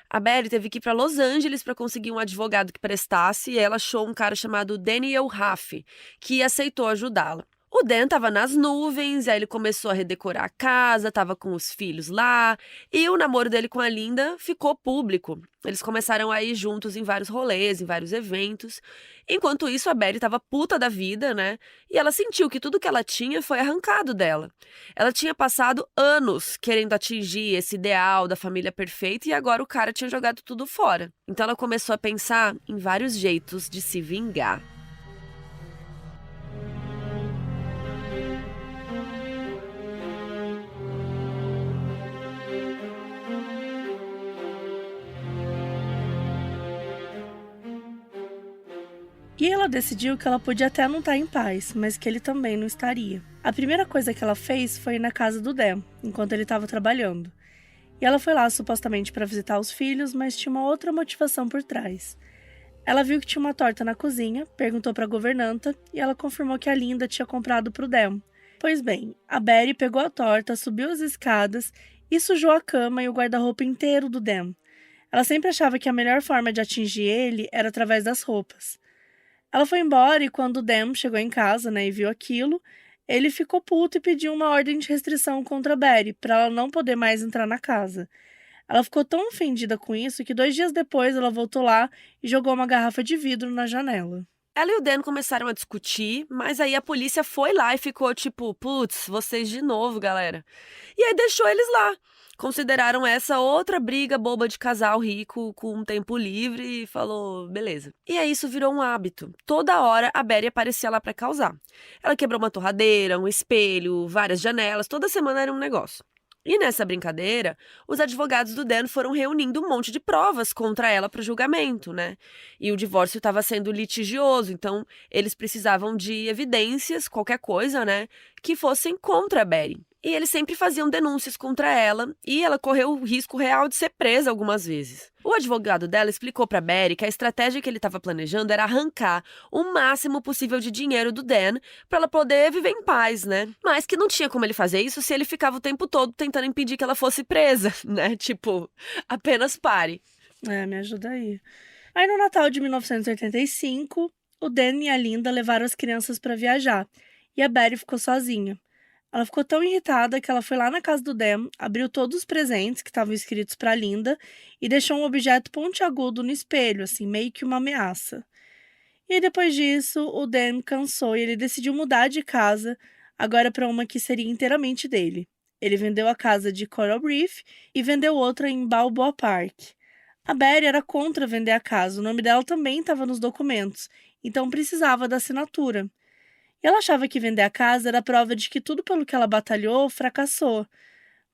A Betty teve que ir pra Los Angeles para conseguir um advogado que prestasse e ela achou um cara chamado Daniel Raff, que aceitou ajudá-la. O Dan tava nas nuvens, aí ele começou a redecorar a casa, tava com os filhos lá, e o namoro dele com a Linda ficou público. Eles começaram a ir juntos em vários rolês, em vários eventos. Enquanto isso, a Betty tava puta da vida, né? E ela sentiu que tudo que ela tinha foi arrancado dela. Ela tinha passado anos querendo atingir esse ideal da família perfeita e agora o cara tinha jogado tudo fora. Então ela começou a pensar em vários jeitos de se vingar. E ela decidiu que ela podia até não estar em paz, mas que ele também não estaria. A primeira coisa que ela fez foi ir na casa do Dan, enquanto ele estava trabalhando. E ela foi lá supostamente para visitar os filhos, mas tinha uma outra motivação por trás. Ela viu que tinha uma torta na cozinha, perguntou para a governanta e ela confirmou que a Linda tinha comprado para o Dan. Pois bem, a Betty pegou a torta, subiu as escadas e sujou a cama e o guarda-roupa inteiro do Dan. Ela sempre achava que a melhor forma de atingir ele era através das roupas. Ela foi embora e quando o Dan chegou em casa, né, e viu aquilo, ele ficou puto e pediu uma ordem de restrição contra a Betty, para ela não poder mais entrar na casa. Ela ficou tão ofendida com isso que 2 dias depois ela voltou lá e jogou uma garrafa de vidro na janela. Ela e o Dan começaram a discutir, mas aí a polícia foi lá e ficou tipo, putz, vocês de novo, galera. E aí deixou eles lá. Consideraram essa outra briga boba de casal rico com um tempo livre e falou, beleza. E aí isso virou um hábito. Toda hora a Betty aparecia lá pra causar. Ela quebrou uma torradeira, um espelho, várias janelas, toda semana era um negócio. E nessa brincadeira, os advogados do Dan foram reunindo um monte de provas contra ela para o julgamento, né? E o divórcio estava sendo litigioso, então eles precisavam de evidências, qualquer coisa, né, que fossem contra a Betty. E eles sempre faziam denúncias contra ela, e ela correu o risco real de ser presa algumas vezes. O advogado dela explicou para Betty que a estratégia que ele estava planejando era arrancar o máximo possível de dinheiro do Dan para ela poder viver em paz, né? Mas que não tinha como ele fazer isso se ele ficava o tempo todo tentando impedir que ela fosse presa, né? Tipo, apenas pare. Me ajuda aí. Aí no Natal de 1985, o Dan e a Linda levaram as crianças para viajar, e a Betty ficou sozinha. Ela ficou tão irritada que ela foi lá na casa do Dan, abriu todos os presentes que estavam escritos para Linda e deixou um objeto pontiagudo no espelho, assim, meio que uma ameaça. E aí, depois disso, o Dan cansou e ele decidiu mudar de casa, agora para uma que seria inteiramente dele. Ele vendeu a casa de Coral Reef e vendeu outra em Balboa Park. A Betty era contra vender a casa, o nome dela também estava nos documentos, então precisava da assinatura. E ela achava que vender a casa era prova de que tudo pelo que ela batalhou fracassou.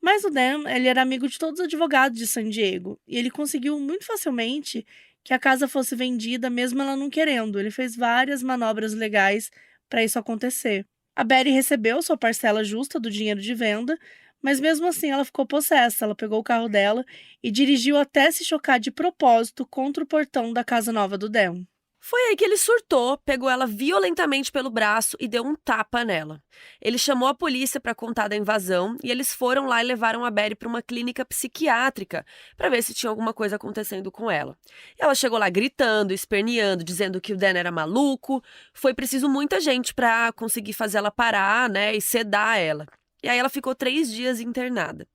Mas o Dan, ele era amigo de todos os advogados de San Diego, e ele conseguiu muito facilmente que a casa fosse vendida mesmo ela não querendo. Ele fez várias manobras legais para isso acontecer. A Betty recebeu sua parcela justa do dinheiro de venda, mas mesmo assim ela ficou possessa. Ela pegou o carro dela e dirigiu até se chocar de propósito contra o portão da casa nova do Dan. Foi aí que ele surtou, pegou ela violentamente pelo braço e deu um tapa nela. Ele chamou a polícia para contar da invasão e eles foram lá e levaram a Betty para uma clínica psiquiátrica para ver se tinha alguma coisa acontecendo com ela. Ela chegou lá gritando, esperneando, dizendo que o Dan era maluco. Foi preciso muita gente para conseguir fazer ela parar, né, e sedar ela. E aí ela ficou 3 dias internada.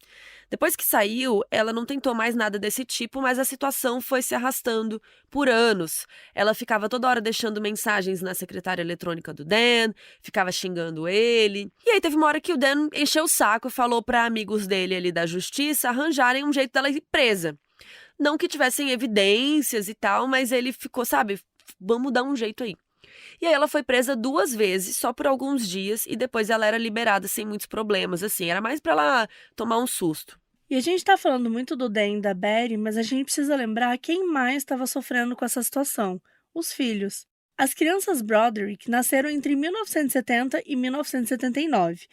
Depois que saiu, ela não tentou mais nada desse tipo, mas a situação foi se arrastando por anos. Ela ficava toda hora deixando mensagens na secretária eletrônica do Dan, ficava xingando ele. E aí teve uma hora que o Dan encheu o saco e falou para amigos dele ali da justiça arranjarem um jeito dela ir presa. Não que tivessem evidências e tal, mas ele ficou, sabe, vamos dar um jeito aí. E aí ela foi presa 2 vezes, só por alguns dias, e depois ela era liberada sem muitos problemas, assim. Era mais pra ela tomar um susto. E a gente tá falando muito do Dan e da Betty, mas a gente precisa lembrar quem mais estava sofrendo com essa situação: os filhos. As crianças Broderick nasceram entre 1970 e 1979.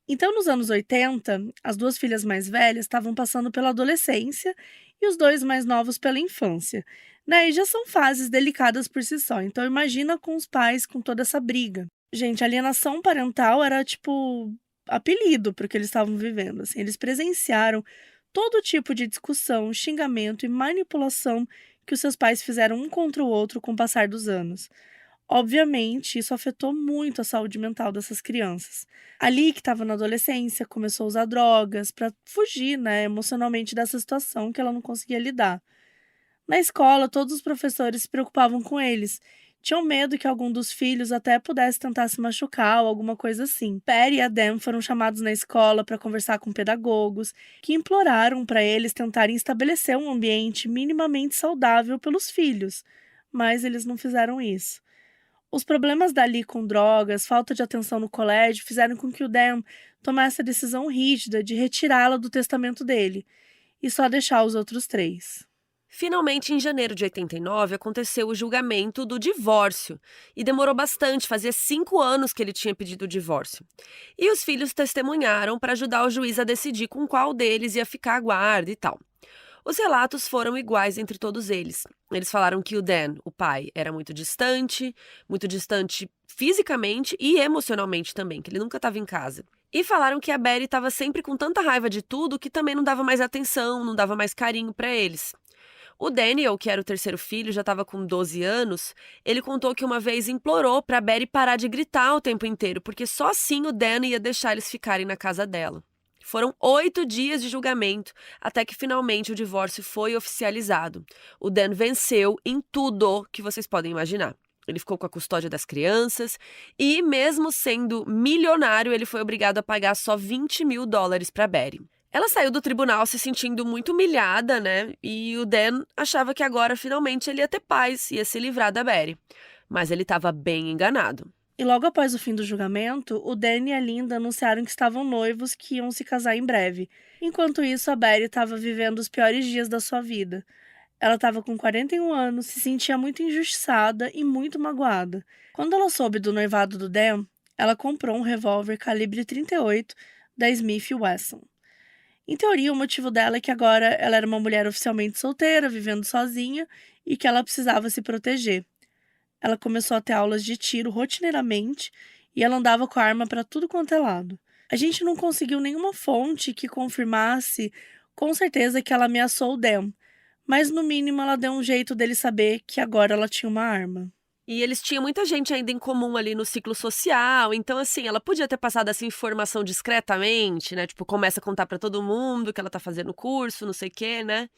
Então, nos anos 80, as 2 filhas mais velhas estavam passando pela adolescência e os 2 mais novos pela infância. Né? E já são fases delicadas por si só, então imagina com os pais com toda essa briga. Gente, a alienação parental era tipo apelido para o que eles estavam vivendo. Assim, eles presenciaram todo tipo de discussão, xingamento e manipulação que os seus pais fizeram um contra o outro com o passar dos anos. Obviamente, isso afetou muito a saúde mental dessas crianças. Ali, que estava na adolescência, começou a usar drogas para fugir, né, emocionalmente dessa situação que ela não conseguia lidar. Na escola, todos os professores se preocupavam com eles. Tinham medo que algum dos filhos até pudesse tentar se machucar ou alguma coisa assim. Perry e a Dan foram chamados na escola para conversar com pedagogos, que imploraram para eles tentarem estabelecer um ambiente minimamente saudável pelos filhos, mas eles não fizeram isso. Os problemas dali com drogas, falta de atenção no colégio, fizeram com que o Dan tomasse a decisão rígida de retirá-la do testamento dele e só deixar os outros 3. Finalmente, em janeiro de 89, aconteceu o julgamento do divórcio. E demorou bastante, fazia 5 anos que ele tinha pedido o divórcio. E os filhos testemunharam para ajudar o juiz a decidir com qual deles ia ficar a guarda e tal. Os relatos foram iguais entre todos eles. Eles falaram que o Dan, o pai, era muito distante fisicamente e emocionalmente também, que ele nunca estava em casa. E falaram que a Betty estava sempre com tanta raiva de tudo que também não dava mais atenção, não dava mais carinho para eles. O Daniel, que era o 3º filho, já estava com 12 anos, ele contou que uma vez implorou para Betty parar de gritar o tempo inteiro, porque só assim o Dan ia deixar eles ficarem na casa dela. Foram 8 dias de julgamento, até que finalmente o divórcio foi oficializado. O Dan venceu em tudo que vocês podem imaginar. Ele ficou com a custódia das crianças e, mesmo sendo milionário, ele foi obrigado a pagar só $20 mil para Betty. Ela saiu do tribunal se sentindo muito humilhada, né? E o Dan achava que agora, finalmente, ele ia ter paz, ia se livrar da Betty. Mas ele estava bem enganado. E logo após o fim do julgamento, o Dan e a Linda anunciaram que estavam noivos, que iam se casar em breve. Enquanto isso, a Betty estava vivendo os piores dias da sua vida. Ela estava com 41 anos, se sentia muito injustiçada e muito magoada. Quando ela soube do noivado do Dan, ela comprou um revólver calibre 38 da Smith Wesson. Em teoria, o motivo dela é que agora ela era uma mulher oficialmente solteira, vivendo sozinha, e que ela precisava se proteger. Ela começou a ter aulas de tiro rotineiramente e ela andava com a arma para tudo quanto é lado. A gente não conseguiu nenhuma fonte que confirmasse com certeza que ela ameaçou o Dan, mas no mínimo ela deu um jeito dele saber que agora ela tinha uma arma. E eles tinham muita gente ainda em comum ali no ciclo social, então assim, ela podia ter passado essa informação discretamente, né? Tipo, começa a contar pra todo mundo que ela tá fazendo curso, não sei o quê, né?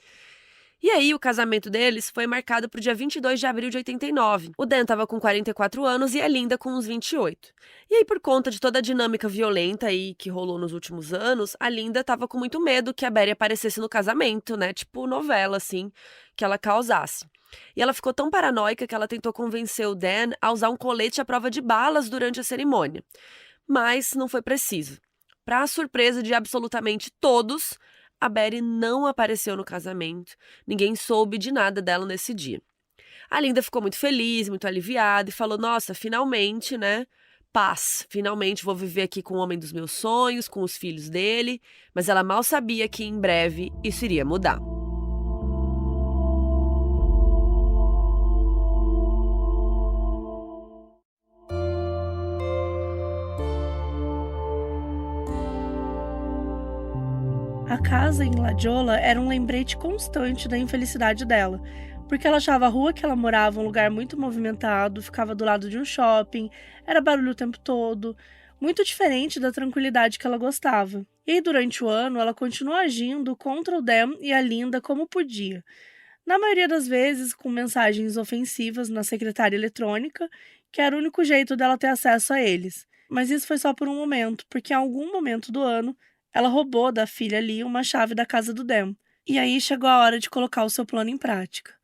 E aí, o casamento deles foi marcado pro dia 22 de abril de 89. O Dan tava com 44 anos e a Linda com uns 28. E aí, por conta de toda a dinâmica violenta aí que rolou nos últimos anos, a Linda tava com muito medo que a Betty aparecesse no casamento, né? Tipo novela, assim, que ela causasse. E ela ficou tão paranoica que ela tentou convencer o Dan a usar um colete à prova de balas durante a cerimônia. Mas não foi preciso. Para surpresa de absolutamente todos, a Betty não apareceu no casamento. Ninguém soube de nada dela nesse dia. A Linda ficou muito feliz, muito aliviada e falou: nossa, finalmente, né? Paz. Finalmente vou viver aqui com o homem dos meus sonhos, com os filhos dele. Mas ela mal sabia que em breve isso iria mudar. A casa em La Jolla era um lembrete constante da infelicidade dela, porque ela achava a rua que ela morava um lugar muito movimentado, ficava do lado de um shopping, era barulho o tempo todo, muito diferente da tranquilidade que ela gostava. E aí, durante o ano, ela continuou agindo contra o Dan e a Linda como podia. Na maioria das vezes, com mensagens ofensivas na secretária eletrônica, que era o único jeito dela ter acesso a eles. Mas isso foi só por um momento, porque em algum momento do ano, ela roubou da filha Lee uma chave da casa do Dan. E aí chegou a hora de colocar o seu plano em prática.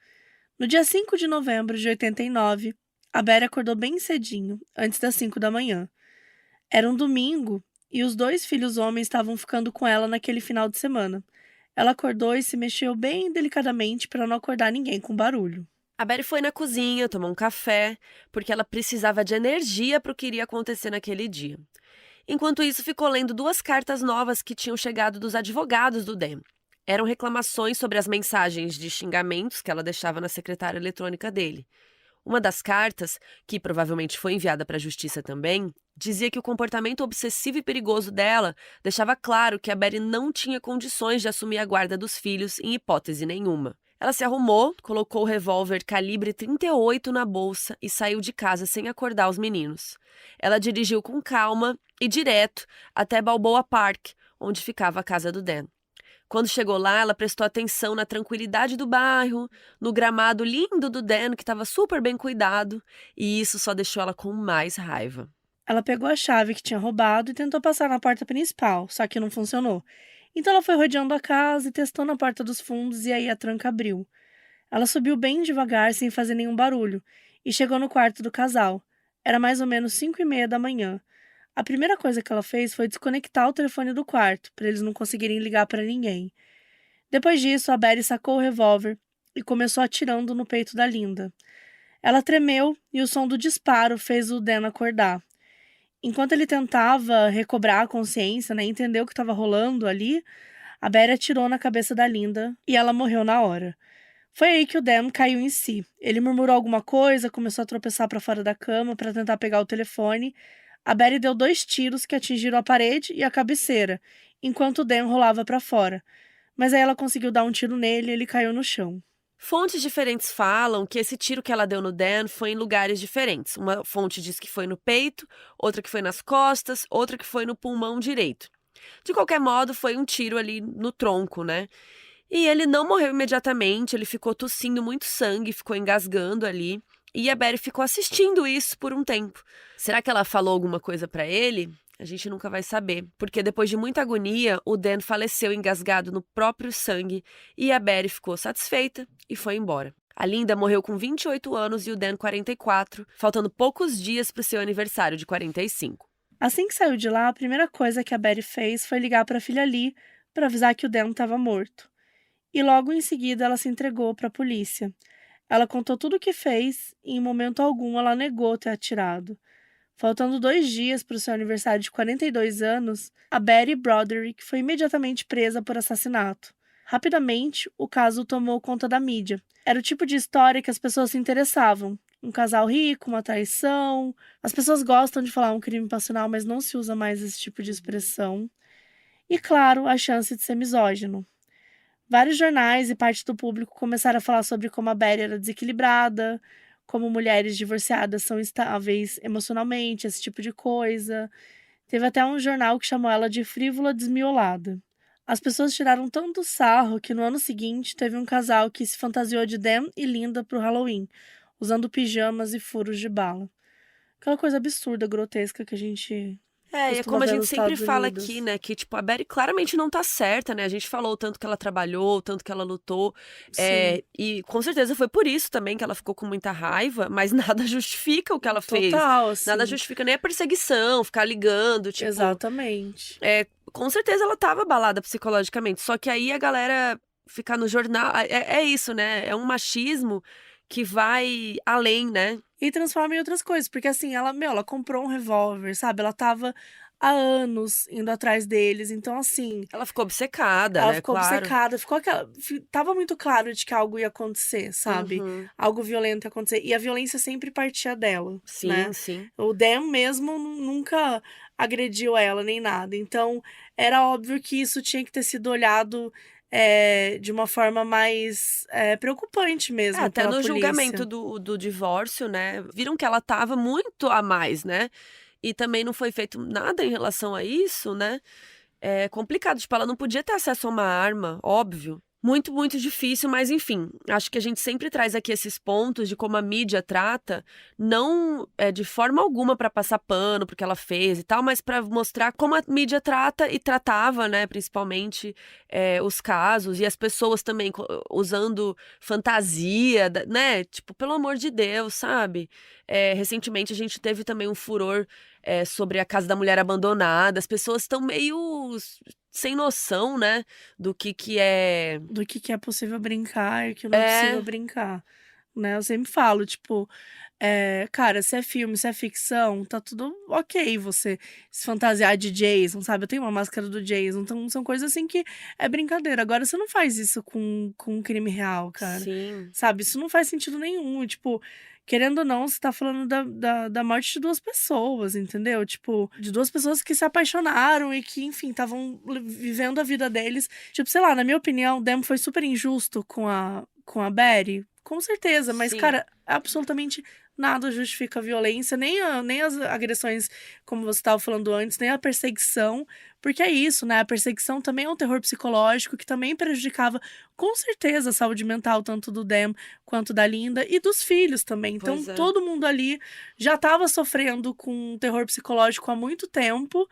No dia 5 de novembro de 89, a Betty acordou bem cedinho, antes das 5 da manhã. Era um domingo e os 2 filhos homens estavam ficando com ela naquele final de semana. Ela acordou e se mexeu bem delicadamente para não acordar ninguém com barulho. A Betty foi na cozinha, tomou um café, porque ela precisava de energia para o que iria acontecer naquele dia. Enquanto isso, ficou lendo 2 cartas novas que tinham chegado dos advogados do Dan. Eram reclamações sobre as mensagens de xingamentos que ela deixava na secretária eletrônica dele. Uma das cartas, que provavelmente foi enviada para a justiça também, dizia que o comportamento obsessivo e perigoso dela deixava claro que a Betty não tinha condições de assumir a guarda dos filhos em hipótese nenhuma. Ela se arrumou, colocou o revólver calibre 38 na bolsa e saiu de casa sem acordar os meninos. Ela dirigiu com calma e direto até Balboa Park, onde ficava a casa do Dan. Quando chegou lá, ela prestou atenção na tranquilidade do bairro, no gramado lindo do Dan, que estava super bem cuidado, e isso só deixou ela com mais raiva. Ela pegou a chave que tinha roubado e tentou passar na porta principal, só que não funcionou. Então ela foi rodeando a casa e testando a porta dos fundos e aí a tranca abriu. Ela subiu bem devagar, sem fazer nenhum barulho, e chegou no quarto do casal. Era mais ou menos 5:30 da manhã. A primeira coisa que ela fez foi desconectar o telefone do quarto, para eles não conseguirem ligar para ninguém. Depois disso, a Betty sacou o revólver e começou atirando no peito da Linda. Ela tremeu e o som do disparo fez o Dan acordar. Enquanto ele tentava recobrar a consciência, entender o que estava rolando ali, a Betty atirou na cabeça da Linda e ela morreu na hora. Foi aí que o Dan caiu em si. Ele murmurou alguma coisa, começou a tropeçar para fora da cama para tentar pegar o telefone. A Betty deu 2 tiros que atingiram a parede e a cabeceira, enquanto o Dan rolava para fora. Mas aí ela conseguiu dar um tiro nele e ele caiu no chão. Fontes diferentes falam que esse tiro que ela deu no Dan foi em lugares diferentes. Uma fonte diz que foi no peito, outra que foi nas costas, outra que foi no pulmão direito. De qualquer modo, foi um tiro ali no tronco, né? E ele não morreu imediatamente, ele ficou tossindo muito sangue, ficou engasgando ali. E a Betty ficou assistindo isso por um tempo. Será que ela falou alguma coisa pra ele? A gente nunca vai saber, porque depois de muita agonia, o Dan faleceu engasgado no próprio sangue e a Betty ficou satisfeita e foi embora. A Linda morreu com 28 anos e o Dan 44, faltando poucos dias para o seu aniversário de 45. Assim que saiu de lá, a primeira coisa que a Betty fez foi ligar para a filha Lee para avisar que o Dan estava morto. E logo em seguida ela se entregou para a polícia. Ela contou tudo o que fez e em momento algum ela negou ter atirado. Faltando 2 dias para o seu aniversário de 42 anos, a Betty Broderick foi imediatamente presa por assassinato. Rapidamente, o caso tomou conta da mídia. Era o tipo de história que as pessoas se interessavam. Um casal rico, uma traição. As pessoas gostam de falar um crime passional, mas não se usa mais esse tipo de expressão. E, claro, a chance de ser misógino. Vários jornais e parte do público começaram a falar sobre como a Betty era desequilibrada, como mulheres divorciadas são instáveis emocionalmente, esse tipo de coisa. Teve até um jornal que chamou ela de frívola desmiolada. As pessoas tiraram tanto sarro que no ano seguinte teve um casal que se fantasiou de Dan e Linda pro Halloween, usando pijamas e furos de bala. Aquela coisa absurda, grotesca que a gente E é costuma como a ver gente nos sempre Estados fala Unidos. aqui, né, que, tipo, a Betty claramente não tá certa, né, a gente falou o tanto que ela trabalhou, o tanto que ela lutou, Sim, e com certeza foi por isso também que ela ficou com muita raiva, mas nada justifica o que ela fez, total, nada assim. justifica nem a perseguição, ficar ligando, tipo, Exatamente. com certeza ela tava abalada psicologicamente, só que aí a galera ficar no jornal, é isso, né, é um machismo que vai além, né. E transforma em outras coisas, porque assim, ela comprou um revólver, sabe? Ela tava há anos indo atrás deles, então assim, Ela ficou obcecada, ela né, ficou claro. obcecada, tava muito claro de que algo ia acontecer, sabe? Uhum. Algo violento ia acontecer, e a violência sempre partia dela, Sim, né? sim. O Dan mesmo nunca agrediu ela nem nada, então era óbvio que isso tinha que ter sido olhado de uma forma mais preocupante mesmo Até pela no julgamento polícia. do divórcio, né, viram que ela estava muito a mais, né, e também não foi feito nada em relação a isso, né, é complicado, tipo, ela não podia ter acesso a uma arma, óbvio. Muito, muito difícil, mas enfim, acho que a gente sempre traz aqui esses pontos de como a mídia trata, não é de forma alguma para passar pano porque ela fez e tal, mas para mostrar como a mídia trata e tratava, né, principalmente os casos e as pessoas também usando fantasia, né, tipo, pelo amor de Deus, sabe? Recentemente a gente teve também um furor sobre a Casa da Mulher Abandonada, as pessoas estão meio sem noção, né, do que é. Do que é possível brincar e o que não é possível É, brincar, né. Eu sempre falo, tipo, cara, se é filme, se é ficção, tá tudo ok você se fantasiar de Jason, sabe. Eu tenho uma máscara do Jason, então são coisas assim que é brincadeira. Agora você não faz isso com um crime real, cara, sim, sabe. Isso não faz sentido nenhum, tipo, querendo ou não, você tá falando da morte de 2 pessoas, entendeu. Tipo, de 2 pessoas que se apaixonaram e que, enfim, estavam vivendo a vida deles. Tipo, sei lá, na minha opinião, o Demo foi super injusto com a Betty, com certeza, mas, sim, cara, absolutamente nada justifica a violência, nem as agressões, como você estava falando antes, nem a perseguição, porque é isso, né? A perseguição também é um terror psicológico que também prejudicava, com certeza, a saúde mental, tanto do Dem quanto da Linda e dos filhos também. Então, pois é. todo mundo ali já estava sofrendo com um terror psicológico há muito tempo.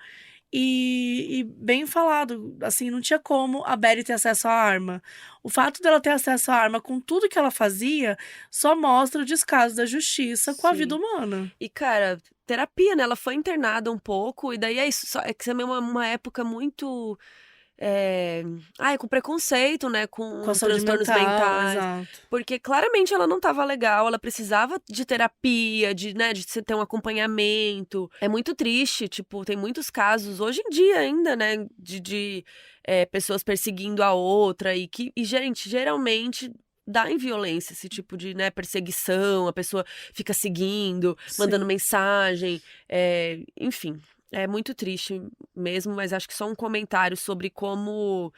E bem falado, assim, não tinha como a Betty ter acesso à arma. O fato dela ter acesso à arma com tudo que ela fazia só mostra o descaso da justiça com a vida Sim. humana. E, cara, terapia, né, ela foi internada um pouco, e daí é isso, é que também é uma época muito, com preconceito, né, Com a com saúde transtornos mental, mentais, exato. porque claramente ela não estava legal, ela precisava de terapia, de você ter um acompanhamento. É muito triste, tipo, tem muitos casos, hoje em dia ainda, né, de pessoas perseguindo a outra gente, geralmente dá em violência esse tipo de, né, perseguição, a pessoa fica seguindo, mandando Sim. mensagem, enfim. É muito triste mesmo, mas acho que só um comentário sobre como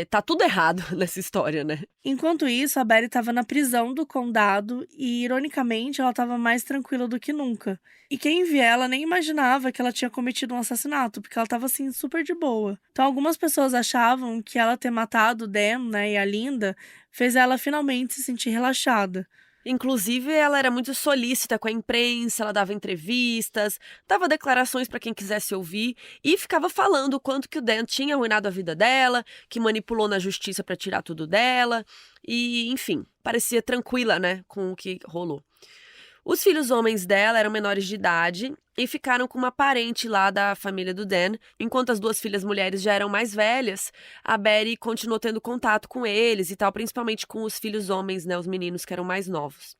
tá tudo errado nessa história, né? Enquanto isso, a Betty estava na prisão do condado e, ironicamente, ela estava mais tranquila do que nunca. E quem via ela nem imaginava que ela tinha cometido um assassinato, porque ela estava assim super de boa. Então, algumas pessoas achavam que ela ter matado o Dan, né, e a Linda, fez ela finalmente se sentir relaxada. Inclusive, ela era muito solícita com a imprensa, ela dava entrevistas, dava declarações para quem quisesse ouvir e ficava falando o quanto que o Dan tinha arruinado a vida dela, que manipulou na justiça para tirar tudo dela e, enfim, parecia tranquila, né, com o que rolou. Os filhos homens dela eram menores de idade e ficaram com uma parente lá da família do Dan. Enquanto as duas filhas mulheres já eram mais velhas, a Betty continuou tendo contato com eles e tal, principalmente com os filhos homens, né, os meninos que eram mais novos.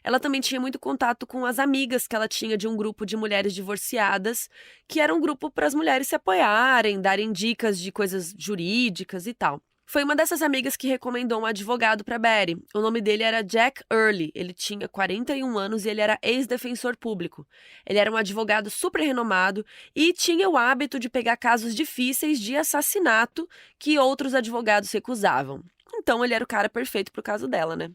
Ela também tinha muito contato com as amigas que ela tinha de um grupo de mulheres divorciadas, que era um grupo para as mulheres se apoiarem, darem dicas de coisas jurídicas e tal. Foi uma dessas amigas que recomendou um advogado para Betty. O nome dele era Jack Early. Ele tinha 41 anos e ele era ex-defensor público. Ele era um advogado super renomado e tinha o hábito de pegar casos difíceis de assassinato que outros advogados recusavam. Então ele era o cara perfeito pro caso dela, né?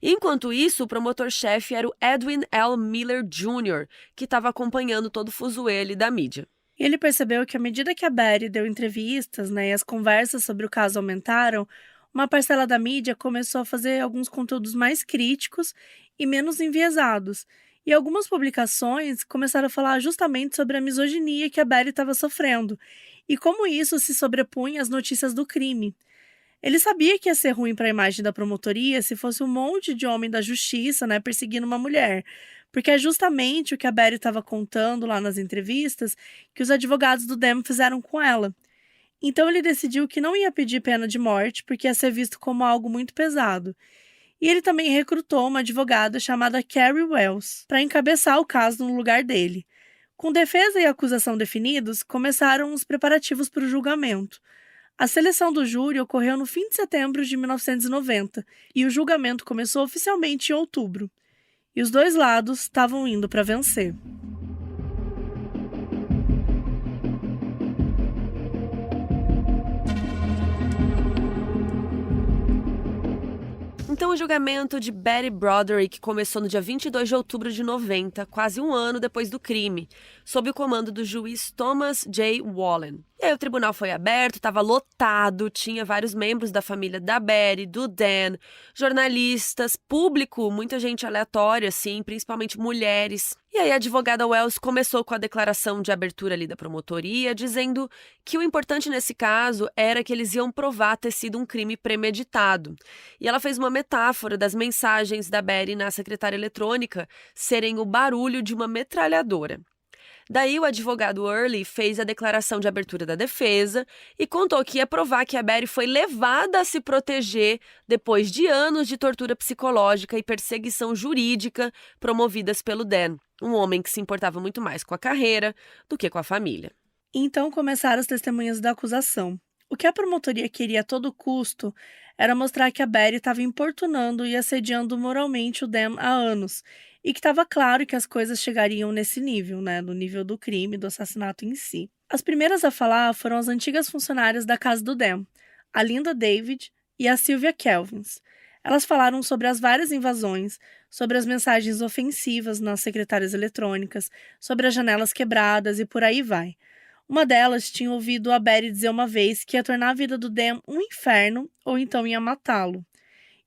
Enquanto isso, o promotor-chefe era o Edwin L. Miller Jr., que estava acompanhando todo o fuzuê da mídia. E ele percebeu que à medida que a Betty deu entrevistas, né, e as conversas sobre o caso aumentaram, uma parcela da mídia começou a fazer alguns conteúdos mais críticos e menos enviesados. E algumas publicações começaram a falar justamente sobre a misoginia que a Betty estava sofrendo e como isso se sobrepunha às notícias do crime. Ele sabia que ia ser ruim para a imagem da promotoria se fosse um monte de homem da justiça, né, perseguindo uma mulher, porque é justamente o que a Betty estava contando lá nas entrevistas que os advogados do Dan fizeram com ela. Então ele decidiu que não ia pedir pena de morte, porque ia ser visto como algo muito pesado. E ele também recrutou uma advogada chamada Carrie Wells para encabeçar o caso no lugar dele. Com defesa e acusação definidos, começaram os preparativos para o julgamento. A seleção do júri ocorreu no fim de setembro de 1990 e o julgamento começou oficialmente em outubro. E os dois lados estavam indo para vencer. Então, o julgamento de Betty Broderick começou no dia 22 de outubro de 90, quase um ano depois do crime, sob o comando do juiz Thomas J. Wallen. E aí o tribunal foi aberto, estava lotado, tinha vários membros da família da Betty, do Dan, jornalistas, público, muita gente aleatória, assim, principalmente mulheres. E aí a advogada Wells começou com a declaração de abertura ali da promotoria, dizendo que o importante nesse caso era que eles iam provar ter sido um crime premeditado. E ela fez uma metáfora das mensagens da Betty na secretária eletrônica serem o barulho de uma metralhadora. Daí o advogado Early fez a declaração de abertura da defesa e contou que ia provar que a Betty foi levada a se proteger depois de anos de tortura psicológica e perseguição jurídica promovidas pelo Dan, um homem que se importava muito mais com a carreira do que com a família. Então começaram as testemunhas da acusação. O que a promotoria queria a todo custo era mostrar que a Betty estava importunando e assediando moralmente o Dan há anos, e que estava claro que as coisas chegariam nesse nível, né, no nível do crime, do assassinato em si. As primeiras a falar foram as antigas funcionárias da casa do Dan, a Linda David e a Sylvia Kelvins. Elas falaram sobre as várias invasões, sobre as mensagens ofensivas nas secretárias eletrônicas, sobre as janelas quebradas e por aí vai. Uma delas tinha ouvido a Betty dizer uma vez que ia tornar a vida do Dan um inferno ou então ia matá-lo.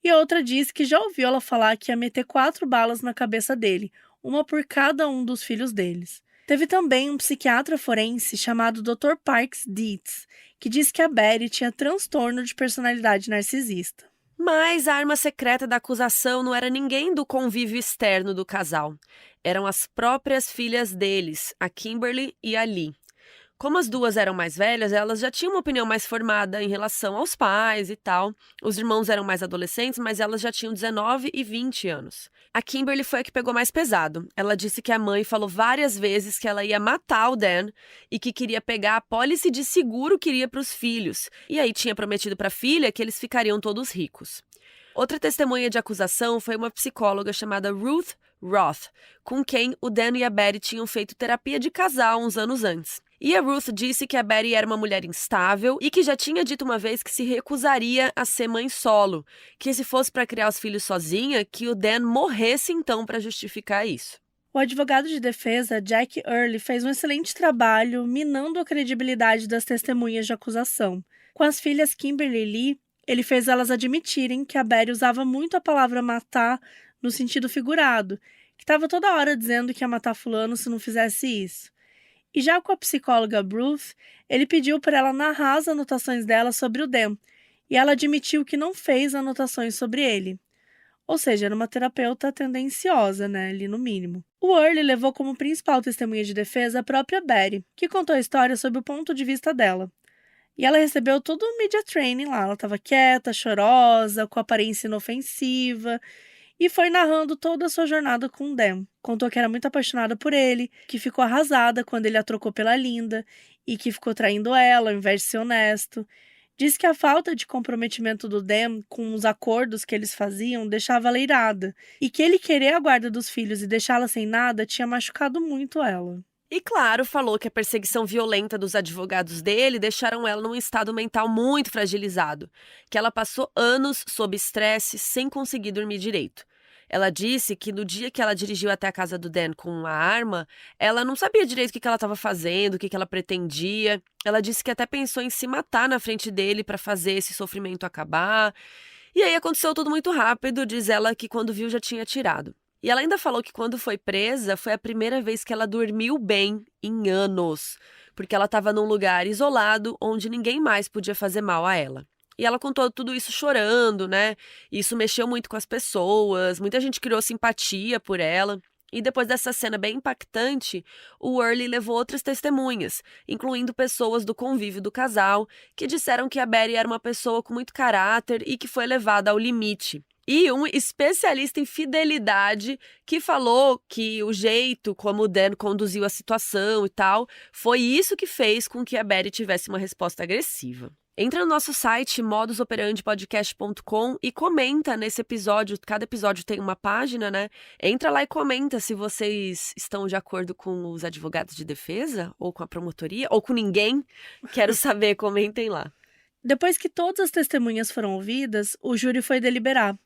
E outra disse que já ouviu ela falar que ia meter 4 balas na cabeça dele, uma por cada um dos filhos deles. Teve também um psiquiatra forense chamado Dr. Parks Dietz, que disse que a Betty tinha transtorno de personalidade narcisista. Mas a arma secreta da acusação não era ninguém do convívio externo do casal. Eram as próprias filhas deles, a Kimberly e a Lee. Como as duas eram mais velhas, elas já tinham uma opinião mais formada em relação aos pais e tal. Os irmãos eram mais adolescentes, mas elas já tinham 19 e 20 anos. A Kimberly foi a que pegou mais pesado. Ela disse que a mãe falou várias vezes que ela ia matar o Dan e que queria pegar a pólice de seguro que iria para os filhos. E aí tinha prometido para a filha que eles ficariam todos ricos. Outra testemunha de acusação foi uma psicóloga chamada Ruth Roth, com quem o Dan e a Betty tinham feito terapia de casal uns anos antes. E a Ruth disse que a Betty era uma mulher instável e que já tinha dito uma vez que se recusaria a ser mãe solo, que se fosse para criar os filhos sozinha, que o Dan morresse então para justificar isso. O advogado de defesa, Jack Early, fez um excelente trabalho minando a credibilidade das testemunhas de acusação. Com as filhas Kimberly e Lee, ele fez elas admitirem que a Betty usava muito a palavra matar no sentido figurado, que estava toda hora dizendo que ia matar fulano se não fizesse isso. E já com a psicóloga Ruth, ele pediu para ela narrar as anotações dela sobre o Dan, e ela admitiu que não fez anotações sobre ele. Ou seja, era uma terapeuta tendenciosa, né, ali no mínimo. O Early levou como principal testemunha de defesa a própria Betty, que contou a história sob o ponto de vista dela. E ela recebeu todo o media training lá. Ela estava quieta, chorosa, com aparência inofensiva, e foi narrando toda a sua jornada com o Dan. Contou que era muito apaixonada por ele, que ficou arrasada quando ele a trocou pela Linda, e que ficou traindo ela ao invés de ser honesto. Diz que a falta de comprometimento do Dan com os acordos que eles faziam deixava ela irada, e que ele querer a guarda dos filhos e deixá-la sem nada tinha machucado muito ela. E claro, falou que a perseguição violenta dos advogados dele deixaram ela num estado mental muito fragilizado, que ela passou anos sob estresse sem conseguir dormir direito. Ela disse que no dia que ela dirigiu até a casa do Dan com uma arma, ela não sabia direito o que ela estava fazendo, o que ela pretendia. Ela disse que até pensou em se matar na frente dele para fazer esse sofrimento acabar. E aí aconteceu tudo muito rápido, diz ela que quando viu já tinha atirado. E ela ainda falou que quando foi presa, foi a primeira vez que ela dormiu bem em anos, porque ela estava num lugar isolado onde ninguém mais podia fazer mal a ela. E ela contou tudo isso chorando, né? Isso mexeu muito com as pessoas, muita gente criou simpatia por ela. E depois dessa cena bem impactante, o Early levou outras testemunhas, incluindo pessoas do convívio do casal, que disseram que a Betty era uma pessoa com muito caráter e que foi levada ao limite. E um especialista em fidelidade que falou que o jeito como o Dan conduziu a situação e tal, foi isso que fez com que a Betty tivesse uma resposta agressiva. Entra no nosso site modusoperandipodcast.com e comenta nesse episódio. Cada episódio tem uma página, né? Entra lá e comenta se vocês estão de acordo com os advogados de defesa, ou com a promotoria, ou com ninguém. Quero saber, comentem lá. Depois que todas as testemunhas foram ouvidas, o júri foi deliberar.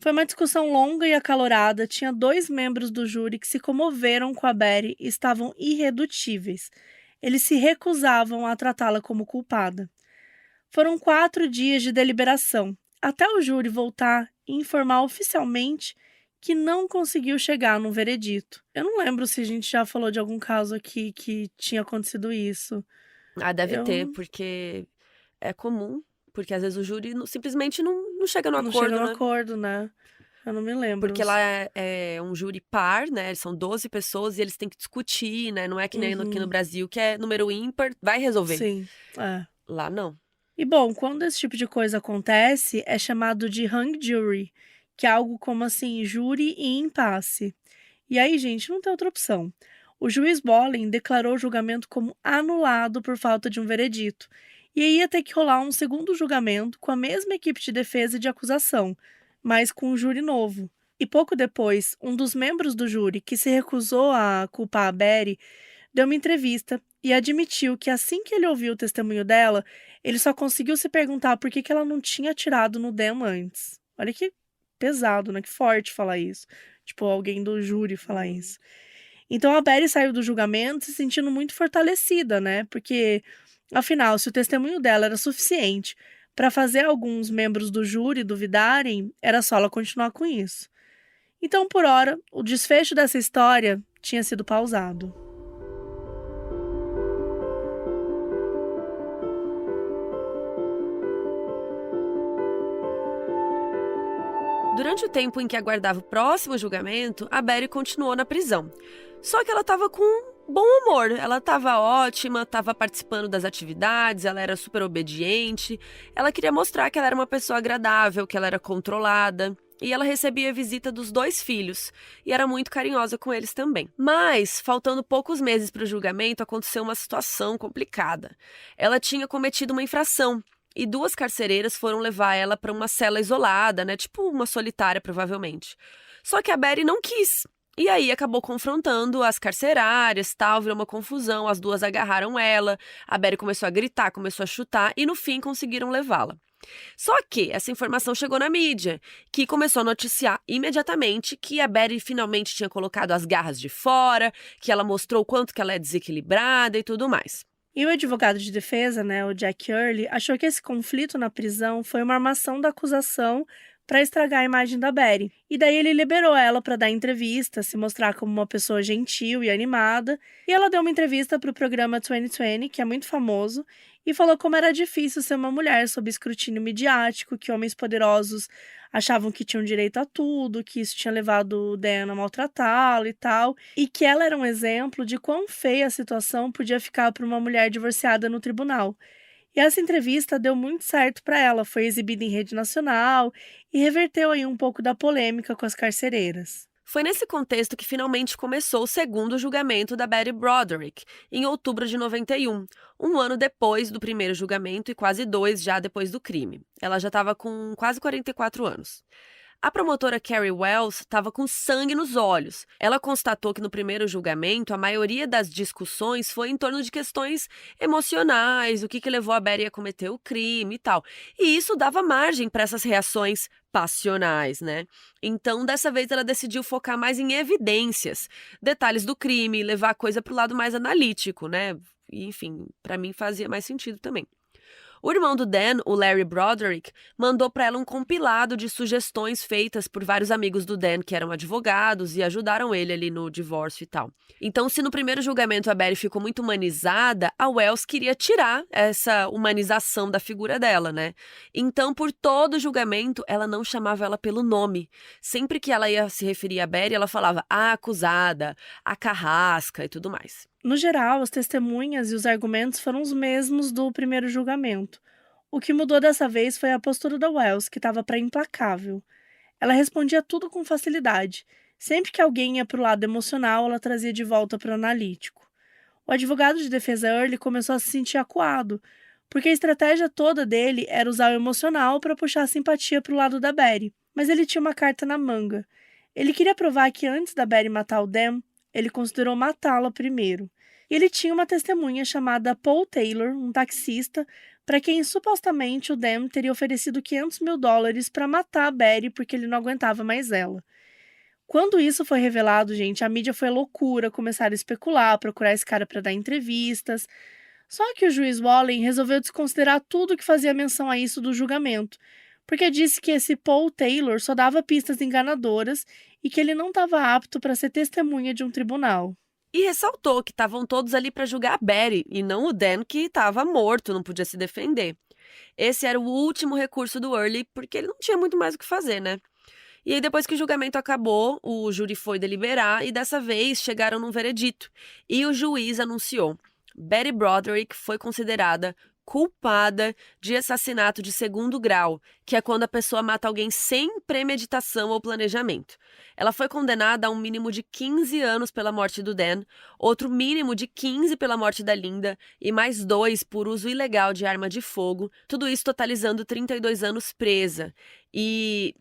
Foi uma discussão longa e acalorada. Tinha 2 membros do júri que se comoveram com a Betty e estavam irredutíveis. Eles se recusavam a tratá-la como culpada. Foram 4 dias de deliberação, até o júri voltar e informar oficialmente que não conseguiu chegar num veredito. Eu não lembro se a gente já falou de algum caso aqui que tinha acontecido isso. Ah, deve ter, porque é comum, porque às vezes o júri simplesmente não chega no Não acordo, chega no né? acordo, né? Eu não me lembro. Porque lá é um júri par, né? São 12 pessoas e eles têm que discutir, né? Não é que nem aqui no Brasil, que é número ímpar, vai resolver. Sim, é. Lá não. E bom, quando esse tipo de coisa acontece, é chamado de hung jury, que é algo como assim, júri em impasse. E aí, gente, não tem outra opção. O juiz Bolling declarou o julgamento como anulado por falta de um veredito. E aí ia ter que rolar um segundo julgamento com a mesma equipe de defesa e de acusação, mas com um júri novo. E pouco depois, um dos membros do júri, que se recusou a culpar a Betty, deu uma entrevista e admitiu que assim que ele ouviu o testemunho dela, ele só conseguiu se perguntar por que ela não tinha atirado no Dan antes. Olha que pesado, né? Que forte falar isso. Tipo, alguém do júri falar isso. Então a Betty saiu do julgamento se sentindo muito fortalecida, né? Porque, afinal, se o testemunho dela era suficiente para fazer alguns membros do júri duvidarem, era só ela continuar com isso. Então, por hora, o desfecho dessa história tinha sido pausado. Durante o tempo em que aguardava o próximo julgamento, a Betty continuou na prisão. Só que ela estava com bom humor, ela estava ótima, estava participando das atividades, ela era super obediente, ela queria mostrar que ela era uma pessoa agradável, que ela era controlada. E ela recebia a visita dos 2 filhos, e era muito carinhosa com eles também. Mas, faltando poucos meses para o julgamento, aconteceu uma situação complicada. Ela tinha cometido uma infração, e 2 carcereiras foram levar ela para uma cela isolada, né? Tipo uma solitária, provavelmente. Só que a Betty não quis. E aí acabou confrontando as carcerárias, tal, virou uma confusão, as 2 agarraram ela, a Betty começou a gritar, começou a chutar, e no fim conseguiram levá-la. Só que essa informação chegou na mídia, que começou a noticiar imediatamente que a Betty finalmente tinha colocado as garras de fora, que ela mostrou o quanto que ela é desequilibrada e tudo mais. E o advogado de defesa, né, o Jack Early, achou que esse conflito na prisão foi uma armação da acusação para estragar a imagem da Betty. E daí ele liberou ela para dar entrevista, se mostrar como uma pessoa gentil e animada. E ela deu uma entrevista para o programa 2020, que é muito famoso, e falou como era difícil ser uma mulher sob escrutínio midiático, que homens poderosos achavam que tinham direito a tudo, que isso tinha levado o Dan a maltratá-la e tal, e que ela era um exemplo de quão feia a situação podia ficar para uma mulher divorciada no tribunal. E essa entrevista deu muito certo para ela, foi exibida em rede nacional e reverteu aí um pouco da polêmica com as carcereiras. Foi nesse contexto que finalmente começou o segundo julgamento da Betty Broderick, em outubro de 91, um ano depois do primeiro julgamento e quase 2 já depois do crime. Ela já estava com quase 44 anos. A promotora Carrie Wells estava com sangue nos olhos. Ela constatou que no primeiro julgamento a maioria das discussões foi em torno de questões emocionais, o que levou a Betty a cometer o crime e tal. E isso dava margem para essas reações passionais, né? Então, dessa vez ela decidiu focar mais em evidências, detalhes do crime, levar a coisa para o lado mais analítico, né? E, enfim, para mim fazia mais sentido também. O irmão do Dan, o Larry Broderick, mandou para ela um compilado de sugestões feitas por vários amigos do Dan que eram advogados e ajudaram ele ali no divórcio e tal. Então, se no primeiro julgamento a Betty ficou muito humanizada, a Wells queria tirar essa humanização da figura dela, né? Então, por todo o julgamento, ela não chamava ela pelo nome. Sempre que ela ia se referir a Betty, ela falava a acusada, a carrasca e tudo mais. No geral, as testemunhas e os argumentos foram os mesmos do primeiro julgamento. O que mudou dessa vez foi a postura da Wells, que estava para implacável. Ela respondia tudo com facilidade. Sempre que alguém ia para o lado emocional, ela trazia de volta para o analítico. O advogado de defesa Early começou a se sentir acuado, porque a estratégia toda dele era usar o emocional para puxar a simpatia para o lado da Betty. Mas ele tinha uma carta na manga. Ele queria provar que antes da Betty matar o Dan, ele considerou matá-la primeiro. E ele tinha uma testemunha chamada Paul Taylor, um taxista, para quem supostamente o Dan teria oferecido $500.000 para matar a Betty porque ele não aguentava mais ela. Quando isso foi revelado, gente, a mídia foi loucura, começaram a especular, procurar esse cara para dar entrevistas. Só que o juiz Wallen resolveu desconsiderar tudo que fazia menção a isso do julgamento, porque disse que esse Paul Taylor só dava pistas enganadoras e que ele não estava apto para ser testemunha de um tribunal. E ressaltou que estavam todos ali para julgar a Betty e não o Dan, que estava morto, não podia se defender. Esse era o último recurso do Early, porque ele não tinha muito mais o que fazer, né? E aí, depois que o julgamento acabou, o júri foi deliberar e dessa vez chegaram num veredito. E o juiz anunciou: Betty Broderick foi considerada culpada de assassinato de segundo grau, que é quando a pessoa mata alguém sem premeditação ou planejamento. Ela foi condenada a um mínimo de 15 anos pela morte do Dan, outro mínimo de 15 pela morte da Linda e mais 2 por uso ilegal de arma de fogo, tudo isso totalizando 32 anos presa. E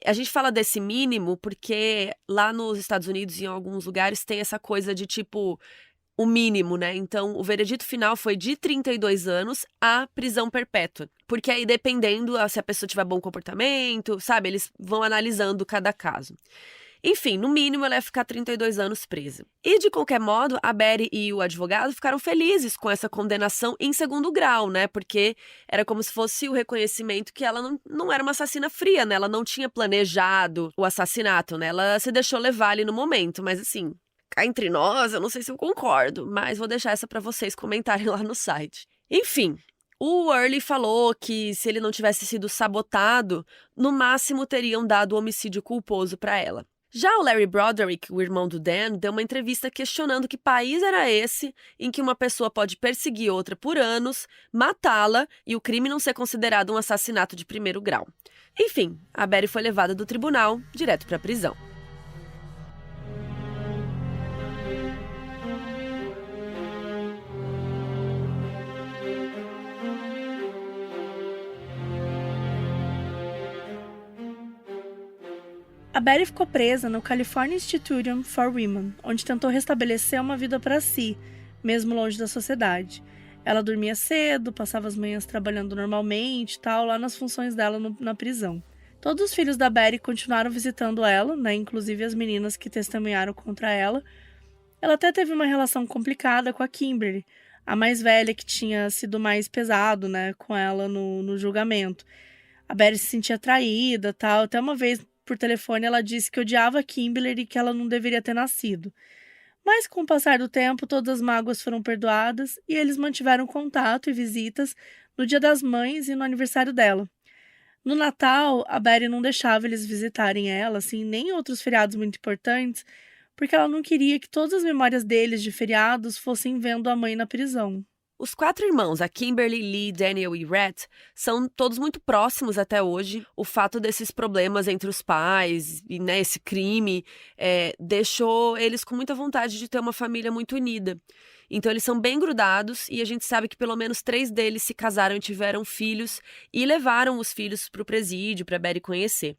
a gente fala desse mínimo porque lá nos Estados Unidos, em alguns lugares, tem essa coisa de tipo o mínimo, né? Então, o veredito final foi de 32 anos a prisão perpétua. Porque aí, dependendo se a pessoa tiver bom comportamento, sabe? Eles vão analisando cada caso. Enfim, no mínimo, ela ia ficar 32 anos presa. E, de qualquer modo, a Betty e o advogado ficaram felizes com essa condenação em segundo grau, né? Porque era como se fosse o reconhecimento que ela não era uma assassina fria, né? Ela não tinha planejado o assassinato, né? Ela se deixou levar ali no momento, mas assim, cá entre nós, eu não sei se eu concordo, mas vou deixar essa para vocês comentarem lá no site. Enfim, o Early falou que se ele não tivesse sido sabotado, no máximo teriam dado homicídio culposo para ela. Já o Larry Broderick, o irmão do Dan, deu uma entrevista questionando que país era esse em que uma pessoa pode perseguir outra por anos, matá-la e o crime não ser considerado um assassinato de primeiro grau. Enfim, a Betty foi levada do tribunal direto para a prisão. A Betty ficou presa no California Institute for Women, onde tentou restabelecer uma vida para si, mesmo longe da sociedade. Ela dormia cedo, passava as manhãs trabalhando normalmente, tal, lá nas funções dela na prisão. Todos os filhos da Betty continuaram visitando ela, né, inclusive as meninas que testemunharam contra ela. Ela até teve uma relação complicada com a Kimberly, a mais velha, que tinha sido mais pesado, né, com ela no julgamento. A Betty se sentia traída, tal. Até uma vez, por telefone, ela disse que odiava a Kimberly e que ela não deveria ter nascido. Mas, com o passar do tempo, todas as mágoas foram perdoadas e eles mantiveram contato e visitas no Dia das Mães e no aniversário dela. No Natal, a Betty não deixava eles visitarem ela, assim, nem outros feriados muito importantes, porque ela não queria que todas as memórias deles de feriados fossem vendo a mãe na prisão. Os 4 irmãos, a Kimberly, Lee, Daniel e Rhett, são todos muito próximos até hoje. O fato desses problemas entre os pais e, né, esse crime deixou eles com muita vontade de ter uma família muito unida. Então eles são bem grudados e a gente sabe que pelo menos 3 deles se casaram e tiveram filhos e levaram os filhos para o presídio para a Betty conhecer.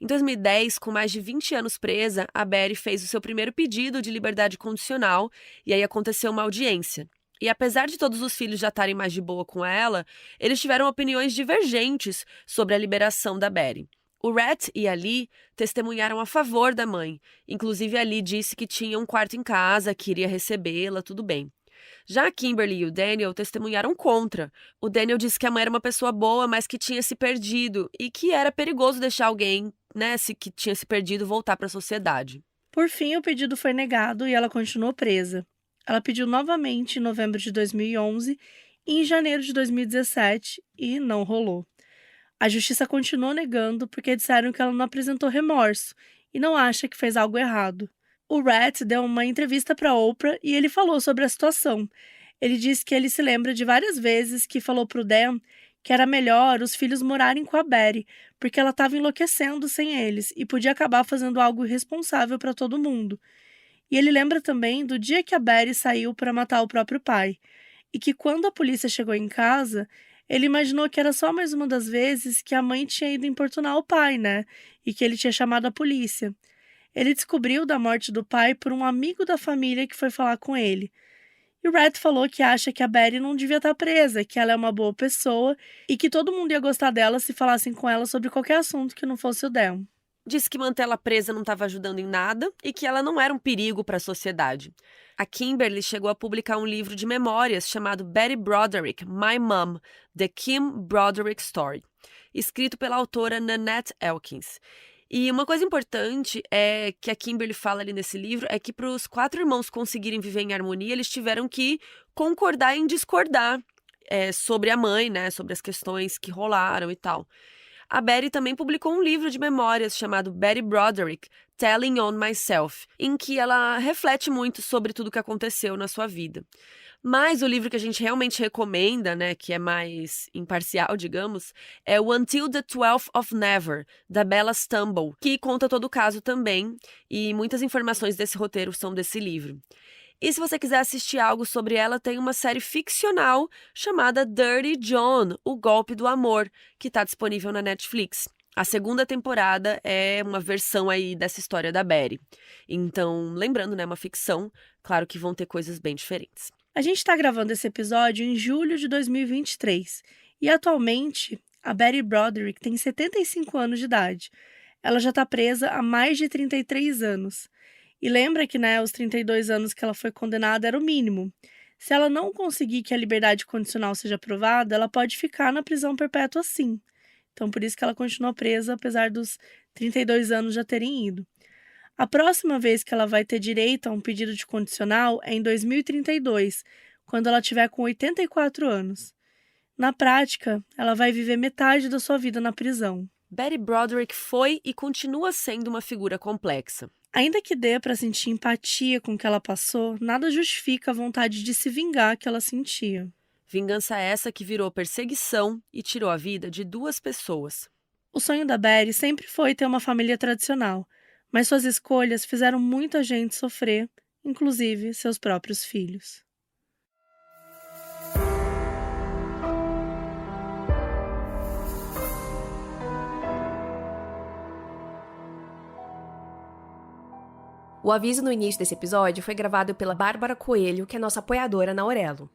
Em 2010, com mais de 20 anos presa, a Betty fez o seu primeiro pedido de liberdade condicional e aí aconteceu uma audiência. E apesar de todos os filhos já estarem mais de boa com ela, eles tiveram opiniões divergentes sobre a liberação da Betty. O Rhett e a Lee testemunharam a favor da mãe. Inclusive, a Lee disse que tinha um quarto em casa, que iria recebê-la, tudo bem. Já a Kimberly e o Daniel testemunharam contra. O Daniel disse que a mãe era uma pessoa boa, mas que tinha se perdido e que era perigoso deixar alguém, né, que tinha se perdido, voltar para a sociedade. Por fim, o pedido foi negado e ela continuou presa. Ela pediu novamente em novembro de 2011 e em janeiro de 2017 e não rolou. A justiça continuou negando porque disseram que ela não apresentou remorso e não acha que fez algo errado. O Rhett deu uma entrevista para Oprah e ele falou sobre a situação. Ele disse que ele se lembra de várias vezes que falou para o Dan que era melhor os filhos morarem com a Betty, porque ela estava enlouquecendo sem eles e podia acabar fazendo algo irresponsável para todo mundo. E ele lembra também do dia que a Betty saiu para matar o próprio pai, e que quando a polícia chegou em casa, ele imaginou que era só mais uma das vezes que a mãe tinha ido importunar o pai, né? E que ele tinha chamado a polícia. Ele descobriu da morte do pai por um amigo da família que foi falar com ele. E o Rhett falou que acha que a Betty não devia estar presa, que ela é uma boa pessoa e que todo mundo ia gostar dela se falassem com ela sobre qualquer assunto que não fosse o Dan. Disse que manter ela presa não estava ajudando em nada e que ela não era um perigo para a sociedade. A Kimberly chegou a publicar um livro de memórias chamado Betty Broderick, My Mom, The Kim Broderick Story, escrito pela autora Nanette Elkins. E uma coisa importante é que a Kimberly fala ali nesse livro é que para os 4 irmãos conseguirem viver em harmonia, eles tiveram que concordar em discordar sobre a mãe, né, sobre as questões que rolaram e tal. A Betty também publicou um livro de memórias chamado Betty Broderick, Telling on Myself, em que ela reflete muito sobre tudo o que aconteceu na sua vida. Mas o livro que a gente realmente recomenda, né, que é mais imparcial, digamos, é o Until the 12th of Never, da Bella Stumble, que conta todo o caso também, e muitas informações desse roteiro são desse livro. E se você quiser assistir algo sobre ela, tem uma série ficcional chamada Dirty John, O Golpe do Amor, que está disponível na Netflix. A 2ª temporada é uma versão aí dessa história da Betty. Então, lembrando, né, uma ficção, claro que vão ter coisas bem diferentes. A gente está gravando esse episódio em julho de 2023 e atualmente a Betty Broderick tem 75 anos de idade. Ela já está presa há mais de 33 anos. E lembra que, né, os 32 anos que ela foi condenada era o mínimo. Se ela não conseguir que a liberdade condicional seja aprovada, ela pode ficar na prisão perpétua sim. Então, por isso que ela continua presa, apesar dos 32 anos já terem ido. A próxima vez que ela vai ter direito a um pedido de condicional é em 2032, quando ela tiver com 84 anos. Na prática, ela vai viver metade da sua vida na prisão. Betty Broderick foi e continua sendo uma figura complexa. Ainda que dê para sentir empatia com o que ela passou, nada justifica a vontade de se vingar que ela sentia. Vingança essa que virou perseguição e tirou a vida de 2 pessoas. O sonho da Betty sempre foi ter uma família tradicional, mas suas escolhas fizeram muita gente sofrer, inclusive seus próprios filhos. O aviso no início desse episódio foi gravado pela Bárbara Coelho, que é nossa apoiadora na Aurelo.